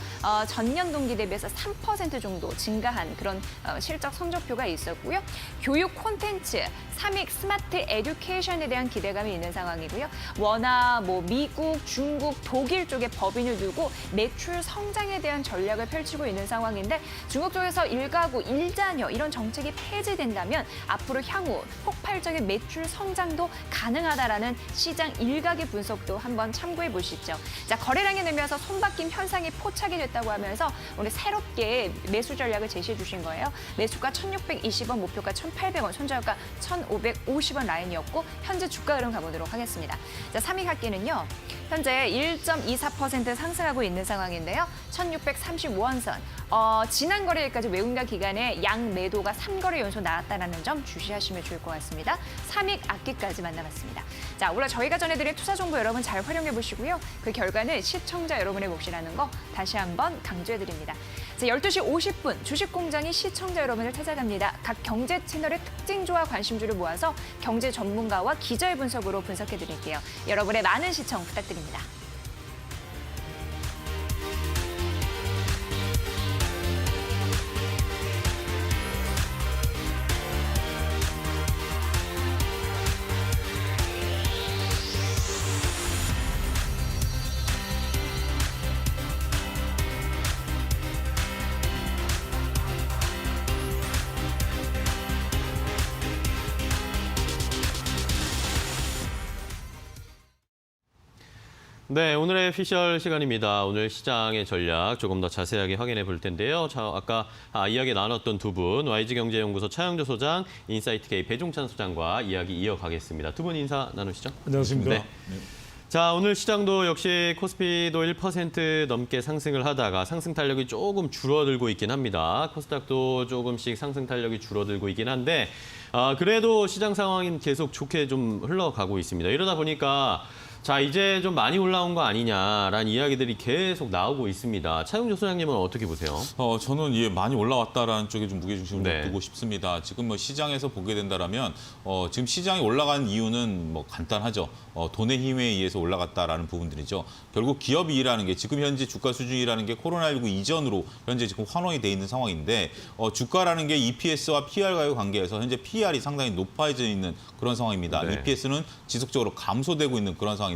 전년 동기 대비해서 3% 정도 증가한 그런 실적 성적표가 있었고요. 교육 콘텐츠, 삼익 스마트 에듀케이션에 대한 기대감이 있는 상황이고요. 워낙 미국, 중국, 독일 쪽에 법인을 두고 매출 성장에 대한 전략을 펼치고 있는 상황인데 중국 쪽에서 일가구, 일자녀 이런 정책이 폐지된다면 앞으로 향후 폭발적인 매출 성장도 가능하다라는 시장 일각의 분석도 한번 참고해 보시죠. 자, 거래량에 늘면서 손바뀜 현상이 포착이 됐다고 하면서 오늘 새롭게 매수 전략을 제시해 주신 거예요. 매수가 1,620원, 목표가 1,800원, 손절가 1,550원 라인이었고 현재 주가 흐름 가보도록 하겠습니다. 자, 삼익학기는요. 현재 1.24% 상승하고 있는 상황인데요. 1,635원 선. 지난 거래일까지 외국인가 기간에 양 매도가 3거래 연속 나왔다는 점 주시하시면 좋을 것 같습니다. 삼익 악기까지 만나봤습니다. 자, 오늘 저희가 전해드린 투자 정보 여러분 잘 활용해 보시고요. 그 결과는 시청자 여러분의 몫이라는 거 다시 한번 강조해드립니다. 자, 12시 50분 주식공장이 시청자 여러분을 찾아갑니다. 각 경제 채널의 특징주와 관심주를 모아서 경제 전문가와 기자의 분석으로 분석해드릴게요. 여러분의 많은 시청 부탁드립니다. 네, 오늘의 피셜 시간입니다. 오늘 시장의 전략 조금 더 자세하게 확인해 볼 텐데요. 자, 아까 이야기 나눴던 두 분, YG경제연구소 차영조 소장, 인사이트K 배종찬 소장과 이야기 이어가겠습니다. 두 분 인사 나누시죠. 안녕하십니까. 네. 자, 오늘 시장도 역시 코스피도 1% 넘게 상승을 하다가 상승 탄력이 조금 줄어들고 있긴 합니다. 코스닥도 조금씩 상승 탄력이 줄어들고 있긴 한데 그래도 시장 상황은 계속 좋게 좀 흘러가고 있습니다. 이러다 보니까 자, 이제 좀 많이 올라온 거 아니냐라는 이야기들이 계속 나오고 있습니다. 차영조 소장님은 어떻게 보세요? 저는 많이 올라왔다라는 쪽에 좀 무게중심을 네. 두고 싶습니다. 지금 시장에서 보게 된다라면 지금 시장이 올라간 이유는 간단하죠. 돈의 힘에 의해서 올라갔다라는 부분들이죠. 결국 기업이라는 게 지금 현재 주가 수준이라는 게 코로나19 이전으로 현재 지금 환원이 돼 있는 상황인데 주가라는 게 EPS와 PR과의 관계에서 현재 PR이 상당히 높아져 있는 그런 상황입니다. 네. EPS는 지속적으로 감소되고 있는 그런 상황인데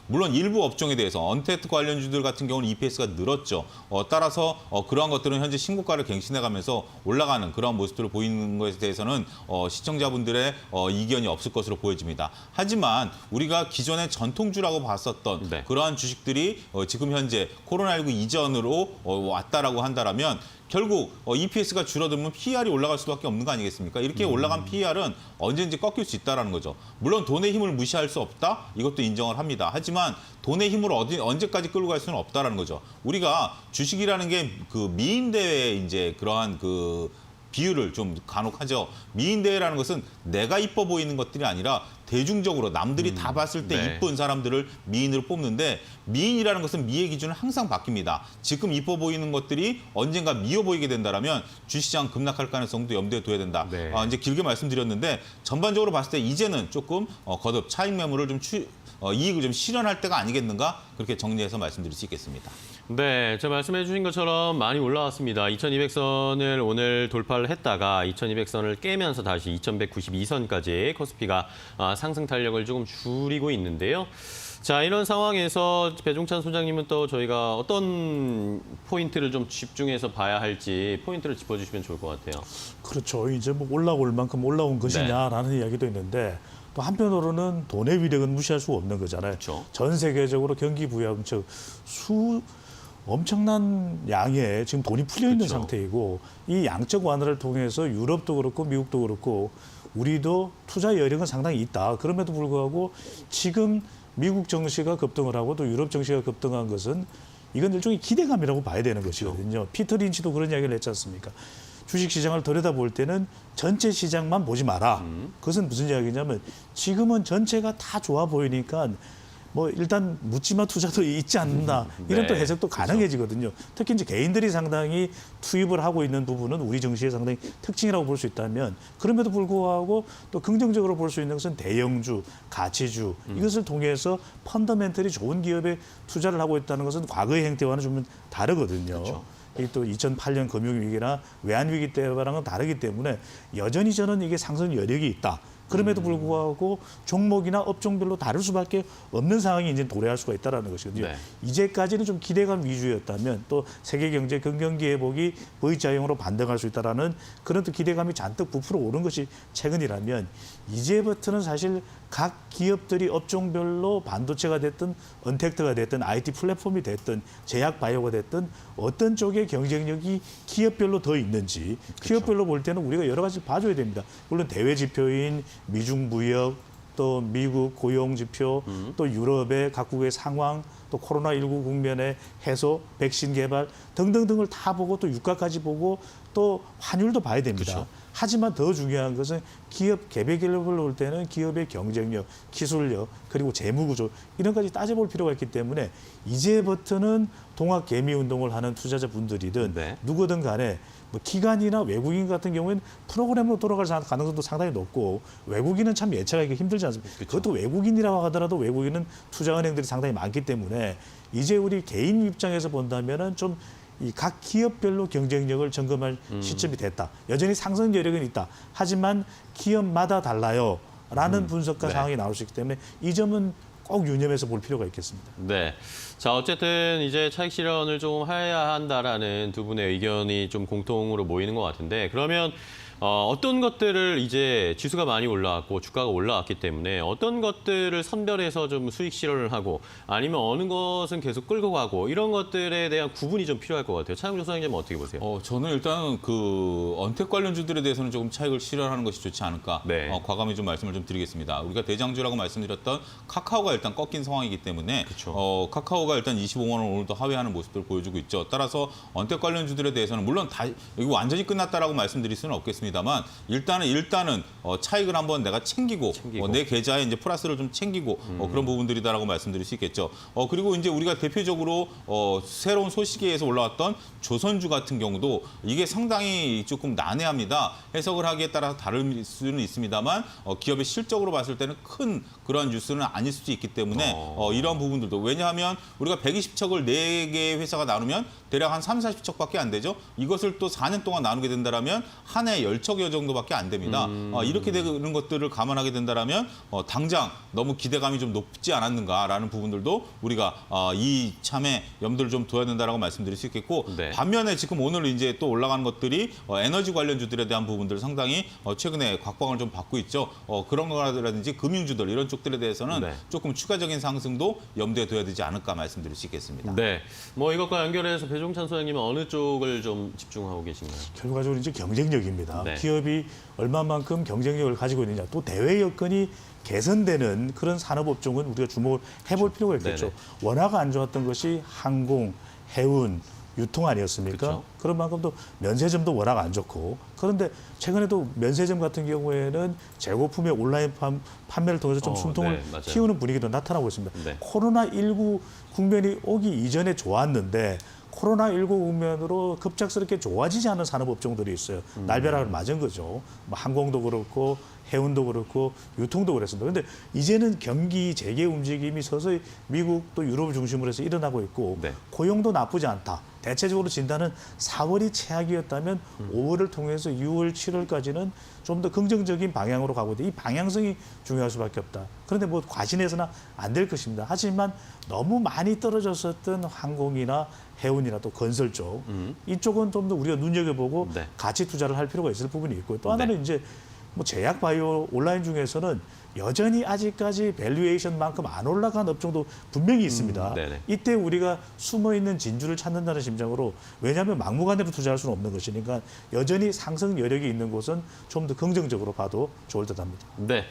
물론 일부 업종에 대해서 언택트 관련주들 같은 경우는 EPS가 늘었죠. 따라서 그러한 것들은 현재 신고가를 갱신해가면서 올라가는 그런 모습들을 보이는 것에 대해서는 시청자분들의 이견이 없을 것으로 보여집니다. 하지만 우리가 기존의 전통주라고 봤었던 네. 그러한 주식들이 지금 현재 코로나19 이전으로 왔다라고 한다라면 결국 EPS가 줄어들면 PR이 올라갈 수밖에 없는 거 아니겠습니까? 이렇게 올라간 PR은 언제든지 꺾일 수 있다는 거죠. 물론 돈의 힘을 무시할 수 없다? 이것도 인정을 합니다. 하지만 돈의 힘을 언제까지 끌고 갈 수는 없다는 거죠. 우리가 주식이라는 게 미인대회의 이제 그러한 비율을 좀 간혹 하죠. 미인대회라는 것은 내가 이뻐 보이는 것들이 아니라 대중적으로 남들이 다 봤을 때 네. 이쁜 사람들을 미인으로 뽑는데 미인이라는 것은 미의 기준은 항상 바뀝니다. 지금 이뻐 보이는 것들이 언젠가 미워 보이게 된다면 주시장 급락할 가능성도 염두에 둬야 된다. 네. 이제 길게 말씀드렸는데 전반적으로 봤을 때 이제는 조금 거듭 차익 매물을 좀 이익을 좀 실현할 때가 아니겠는가 그렇게 정리해서 말씀드릴 수 있겠습니다. 네, 제가 말씀해 주신 것처럼 많이 올라왔습니다. 2200선을 오늘 돌파를 했다가 2200선을 깨면서 다시 2192선까지 코스피가 상승 탄력을 조금 줄이고 있는데요. 자, 이런 상황에서 배종찬 소장님은 또 저희가 어떤 포인트를 좀 집중해서 봐야 할지 포인트를 짚어주시면 좋을 것 같아요. 그렇죠. 이제 올라올 만큼 올라온 것이냐라는 이야기도 있는데 또 한편으로는 돈의 위력은 무시할 수 없는 거잖아요. 그렇죠. 전 세계적으로 경기 부양 즉 엄청난 양의 지금 돈이 풀려 있는 그렇죠. 상태이고 이 양적 완화를 통해서 유럽도 그렇고 미국도 그렇고 우리도 투자 여력은 상당히 있다. 그럼에도 불구하고 지금 미국 증시가 급등을 하고 또 유럽 증시가 급등한 것은 이건 일종의 기대감이라고 봐야 되는 것이거든요. 피터 린치도 그런 이야기를 했지 않습니까? 주식시장을 들여다볼 때는 전체 시장만 보지 마라. 그것은 무슨 이야기냐면 지금은 전체가 다 좋아 보이니까 뭐 일단 묻지마 투자도 있지 않나 이런 또 네, 해석도 가능해지거든요. 특히 이제 개인들이 상당히 투입을 하고 있는 부분은 우리 증시의 상당히 특징이라고 볼 수 있다면 그럼에도 불구하고 또 긍정적으로 볼 수 있는 것은 대형주, 가치주 이것을 통해서 펀더멘털이 좋은 기업에 투자를 하고 있다는 것은 과거의 행태와는 좀 다르거든요. 이 또 2008년 금융위기나 외환위기 때랑은 다르기 때문에 여전히 저는 이게 상승 여력이 있다. 그럼에도 불구하고 종목이나 업종별로 다를 수밖에 없는 상황이 이제 도래할 수가 있다는 것이거든요. 네. 이제까지는 좀 기대감 위주였다면 또 세계 경제 긍정기 회복이 V자형으로 반등할 수 있다라는 그런 또 기대감이 잔뜩 부풀어 오른 것이 최근이라면 이제부터는 사실 각 기업들이 업종별로 반도체가 됐든 언택트가 됐든 IT 플랫폼이 됐든 제약 바이오가 됐든 어떤 쪽의 경쟁력이 기업별로 더 있는지 기업별로 볼 때는 우리가 여러 가지 봐줘야 됩니다. 물론 대외 지표인 미중 무역 또 미국 고용 지표 또 유럽의 각국의 상황 또 코로나19 국면의 해소 백신 개발 등등등을 다 보고 또 유가까지 보고 또 환율도 봐야 됩니다. 그렇죠. 하지만 더 중요한 것은 기업 개별 기업을 볼 때는 기업의 경쟁력, 기술력, 그리고 재무구조 이런 까지 따져볼 필요가 있기 때문에 이제부터는 동학 개미 운동을 하는 투자자분들이든 네. 누구든 간에 뭐 기관이나 외국인 같은 경우에는 프로그램으로 돌아갈 가능성도 상당히 높고 외국인은 참 예측하기 힘들지 않습니까? 그것도 외국인이라고 하더라도 외국인은 투자은행들이 상당히 많기 때문에 이제 우리 개인 입장에서 본다면은 좀 이 각 기업별로 경쟁력을 점검할 시점이 됐다. 여전히 상승 여력은 있다. 하지만 기업마다 달라요. 라는 분석과 네. 상황이 나올 수 있기 때문에 이 점은 꼭 유념해서 볼 필요가 있겠습니다. 네. 자, 어쨌든 이제 차익 실현을 좀 해야 한다라는 두 분의 의견이 좀 공통으로 모이는 것 같은데 그러면 어떤 것들을 이제 지수가 많이 올라왔고 주가가 올라왔기 때문에 어떤 것들을 선별해서 좀 수익 실현을 하고 아니면 어느 것은 계속 끌고 가고 이런 것들에 대한 구분이 좀 필요할 것 같아요. 차영주 소장님은 어떻게 보세요? 저는 일단 그 언택 관련주들에 대해서는 조금 차익을 실현하는 것이 좋지 않을까. 네. 과감히 좀 말씀을 좀 드리겠습니다. 우리가 대장주라고 말씀드렸던 카카오가 일단 꺾인 상황이기 때문에 그쵸. 카카오가 일단 25만 원 오늘도 하회하는 모습들을 보여주고 있죠. 따라서 언택 관련주들에 대해서는 물론 다 이거 완전히 끝났다라고 말씀드릴 수는 없겠습니다만 일단은 차익을 한번 내가 챙기고 내 계좌에 이제 플러스를 좀 챙기고 그런 부분들이다라고 말씀드릴 수 있겠죠. 그리고 이제 우리가 대표적으로 새로운 소식에서 올라왔던 조선주 같은 경우도 이게 상당히 조금 난해합니다. 해석을 하기에 따라서 다를 수는 있습니다만 기업의 실적으로 봤을 때는 큰 그러한 뉴스는 아닐 수도 있기 때문에 이러한 부분들도 왜냐하면 우리가 120척을 4개의 회사가 나누면 대략 한 3, 40척밖에 안 되죠. 이것을 또 4년 동안 나누게 된다면 한 해 10척여 정도밖에 안 됩니다. 이렇게 되는 것들을 감안하게 된다면 당장 너무 기대감이 좀 높지 않았는가라는 부분들도 우리가 이 참에 염두를 좀 둬야 된다라고 말씀드릴 수 있겠고 네. 반면에 지금 오늘 이제 또 올라가는 것들이 에너지 관련주들에 대한 부분들 상당히 최근에 각광을 좀 받고 있죠. 그런 거라든지 금융주들 이런 쪽들에 대해서는 네. 조금 추가적인 상승도 염두에 둬야 되지 않을까 말씀드릴 수 있겠습니다. 네. 뭐 이것과 연결해서 배종찬 소장님은 어느 쪽을 좀 집중하고 계신가요? 결과적으로 이제 경쟁력입니다. 네. 기업이 얼마만큼 경쟁력을 가지고 있느냐, 또 대외 여건이 개선되는 그런 산업업종은 우리가 주목을 해볼 필요가 있겠죠. 네네. 워낙 안 좋았던 것이 항공, 해운, 유통 아니었습니까? 그렇죠. 그런 만큼 또 면세점도 워낙 안 좋고 그런데 최근에도 면세점 같은 경우에는 재고품의 온라인 판매를 통해서 좀 숨통을 네, 맞아요. 틔우는 분위기도 나타나고 있습니다. 네. 코로나19 국면이 오기 이전에 좋았는데 코로나19 국면으로 급작스럽게 좋아지지 않은 산업업종들이 있어요. 날벼락을 맞은 거죠. 뭐 항공도 그렇고 해운도 그렇고 유통도 그랬습니다. 그런데 이제는 경기 재개 움직임이 서서히 미국 또 유럽을 중심으로 해서 일어나고 있고 네. 고용도 나쁘지 않다. 대체적으로 진단은 4월이 최악이었다면 5월을 통해서 6월, 7월까지는 좀 더 긍정적인 방향으로 가고 있다. 이 방향성이 중요할 수밖에 없다. 그런데 뭐 과신해서는 안 될 것입니다. 하지만 너무 많이 떨어졌었던 항공이나 해운이나 또 건설 쪽 이쪽은 좀 더 우리가 눈여겨보고 네. 가치 투자를 할 필요가 있을 부분이 있고요. 또 하나는 이제 뭐 제약 바이오 온라인 중에서는 여전히 아직까지 밸류에이션만큼 안 올라간 업종도 분명히 있습니다. 네네. 이때 우리가 숨어있는 진주를 찾는다는 심정으로 왜냐하면 막무가내로 투자할 수는 없는 것이니까 여전히 상승 여력이 있는 곳은 좀 더 긍정적으로 봐도 좋을 듯합니다. 네.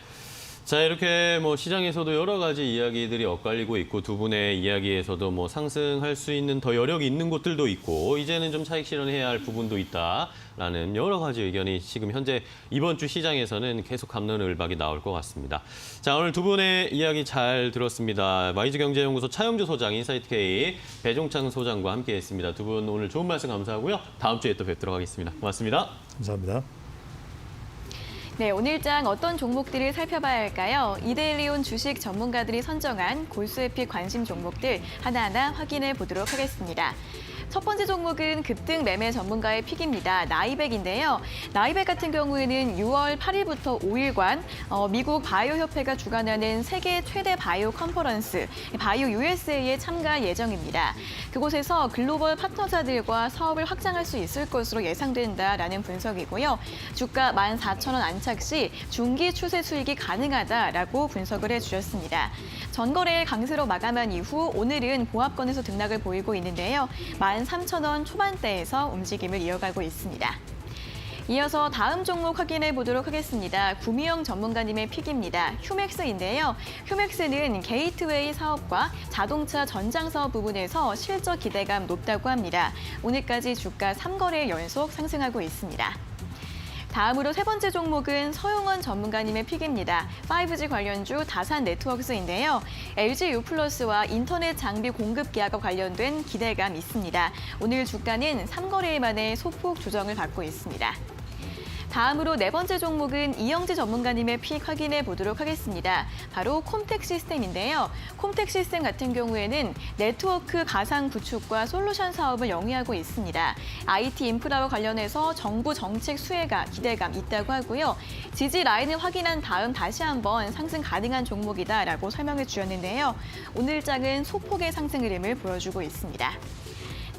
자, 이렇게 뭐 시장에서도 여러 가지 이야기들이 엇갈리고 있고 두 분의 이야기에서도 뭐 상승할 수 있는 더 여력이 있는 곳들도 있고 이제는 좀 차익 실현해야 할 부분도 있다라는 여러 가지 의견이 지금 현재 이번 주 시장에서는 계속 갑론을박이 나올 것 같습니다. 자, 오늘 두 분의 이야기 잘 들었습니다. YG경제연구소 차영주 소장, 인사이트K 배종창 소장과 함께했습니다. 두 분 오늘 좋은 말씀 감사하고요. 다음 주에 또 뵙도록 하겠습니다. 고맙습니다. 감사합니다. 네, 오늘장 어떤 종목들을 살펴봐야 할까요? 이데일리온 주식 전문가들이 선정한 골수에픽 관심 종목들 하나하나 확인해 보도록 하겠습니다. 첫 번째 종목은 급등 매매 전문가의 픽입니다. 나이백인데요. 나이백 같은 경우에는 6월 8일부터 5일간 미국 바이오 협회가 주관하는 세계 최대 바이오 컨퍼런스 바이오 USA에 참가할 예정입니다. 그곳에서 글로벌 파트너사들과 사업을 확장할 수 있을 것으로 예상된다라는 분석이고요. 주가 14,000원 안착 시 중기 추세 수익이 가능하다라고 분석을 해주셨습니다. 전거래일 강세로 마감한 이후 오늘은 보합권에서 등락을 보이고 있는데요. 13,000원 초반대에서 움직임을 이어가고 있습니다. 이어서 다음 종목 확인해 보도록 하겠습니다. 구미영 전문가님의 픽입니다. 휴맥스인데요. 휴맥스는 게이트웨이 사업과 자동차 전장 사업 부분에서 실적 기대감 높다고 합니다. 오늘까지 주가 3거래 연속 상승하고 있습니다. 다음으로 세 번째 종목은 서용원 전문가님의 픽입니다. 5G 관련주 다산 네트워크스인데요. LG U+와 인터넷 장비 공급 계약과 관련된 기대감 있습니다. 오늘 주가는 3거래일 만에 소폭 조정을 받고 있습니다. 다음으로 네 번째 종목은 이영지 전문가님의 픽 확인해 보도록 하겠습니다. 바로 콤텍 시스템인데요. 콤텍 시스템 같은 경우에는 네트워크 가상 구축과 솔루션 사업을 영위하고 있습니다. IT 인프라와 관련해서 정부 정책 수혜가 기대감 있다고 하고요. 지지 라인을 확인한 다음 다시 한번 상승 가능한 종목이다라고 설명해 주셨는데요. 오늘장은 소폭의 상승 흐름을 보여주고 있습니다.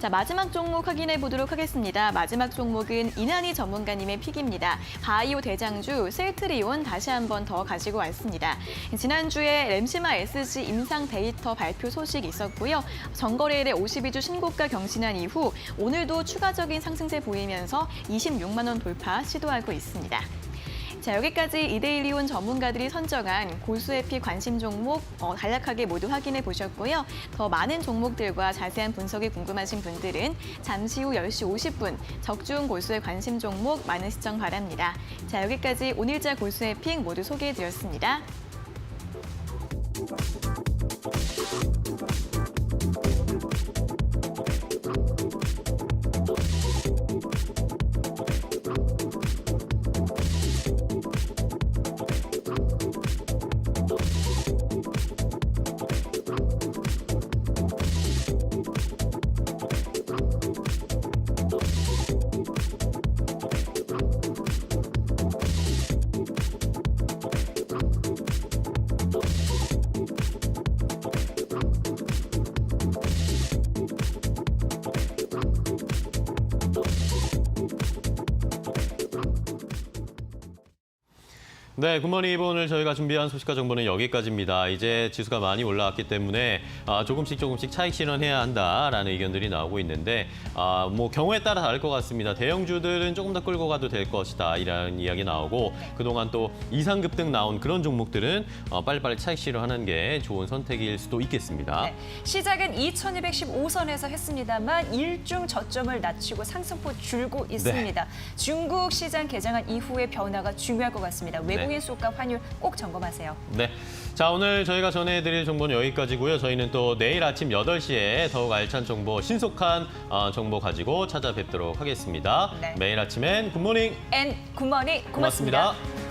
자, 마지막 종목 확인해 보도록 하겠습니다. 마지막 종목은 이난희 전문가님의 픽입니다. 바이오 대장주 셀트리온 다시 한번 더 가지고 왔습니다. 지난주에 램시마 SG 임상 데이터 발표 소식이 있었고요. 전거래일에 52주 신고가 경신한 이후 오늘도 추가적인 상승세 보이면서 26만 원 돌파 시도하고 있습니다. 자, 여기까지 이데일리온 전문가들이 선정한 골수에픽 관심 종목 간략하게 모두 확인해 보셨고요. 더 많은 종목들과 자세한 분석이 궁금하신 분들은 잠시 후 10시 50분 적중 골수의 관심 종목 많은 시청 바랍니다. 자, 여기까지 오늘자 골수에픽 모두 소개해 드렸습니다. 네, 굿모닝 오늘 저희가 준비한 소식과 정보는 여기까지입니다. 이제 지수가 많이 올라왔기 때문에 조금씩 차익 실현해야 한다라는 의견들이 나오고 있는데 뭐 경우에 따라 다를 것 같습니다. 대형주들은 조금 더 끌고 가도 될 것이다 이런 이야기 나오고 그동안 또 이상 급등 나온 그런 종목들은 빨리빨리 차익 실현하는 게 좋은 선택일 수도 있겠습니다. 네, 시작은 2215선에서 했습니다만 일중 저점을 낮추고 상승폭 줄고 있습니다. 중국 시장 개장한 이후의 변화가 중요할 것 같습니다. 외국인 수가 환율 꼭 점검하세요. 네. 자, 오늘 저희가 전해드릴 정보는 여기까지고요. 저희는 또 내일 아침 8시에 더욱 알찬 정보, 신속한 정보 가지고 찾아뵙도록 하겠습니다. 네. 매일 아침엔 굿모닝 앤 굿모닝 고맙습니다. 고맙습니다.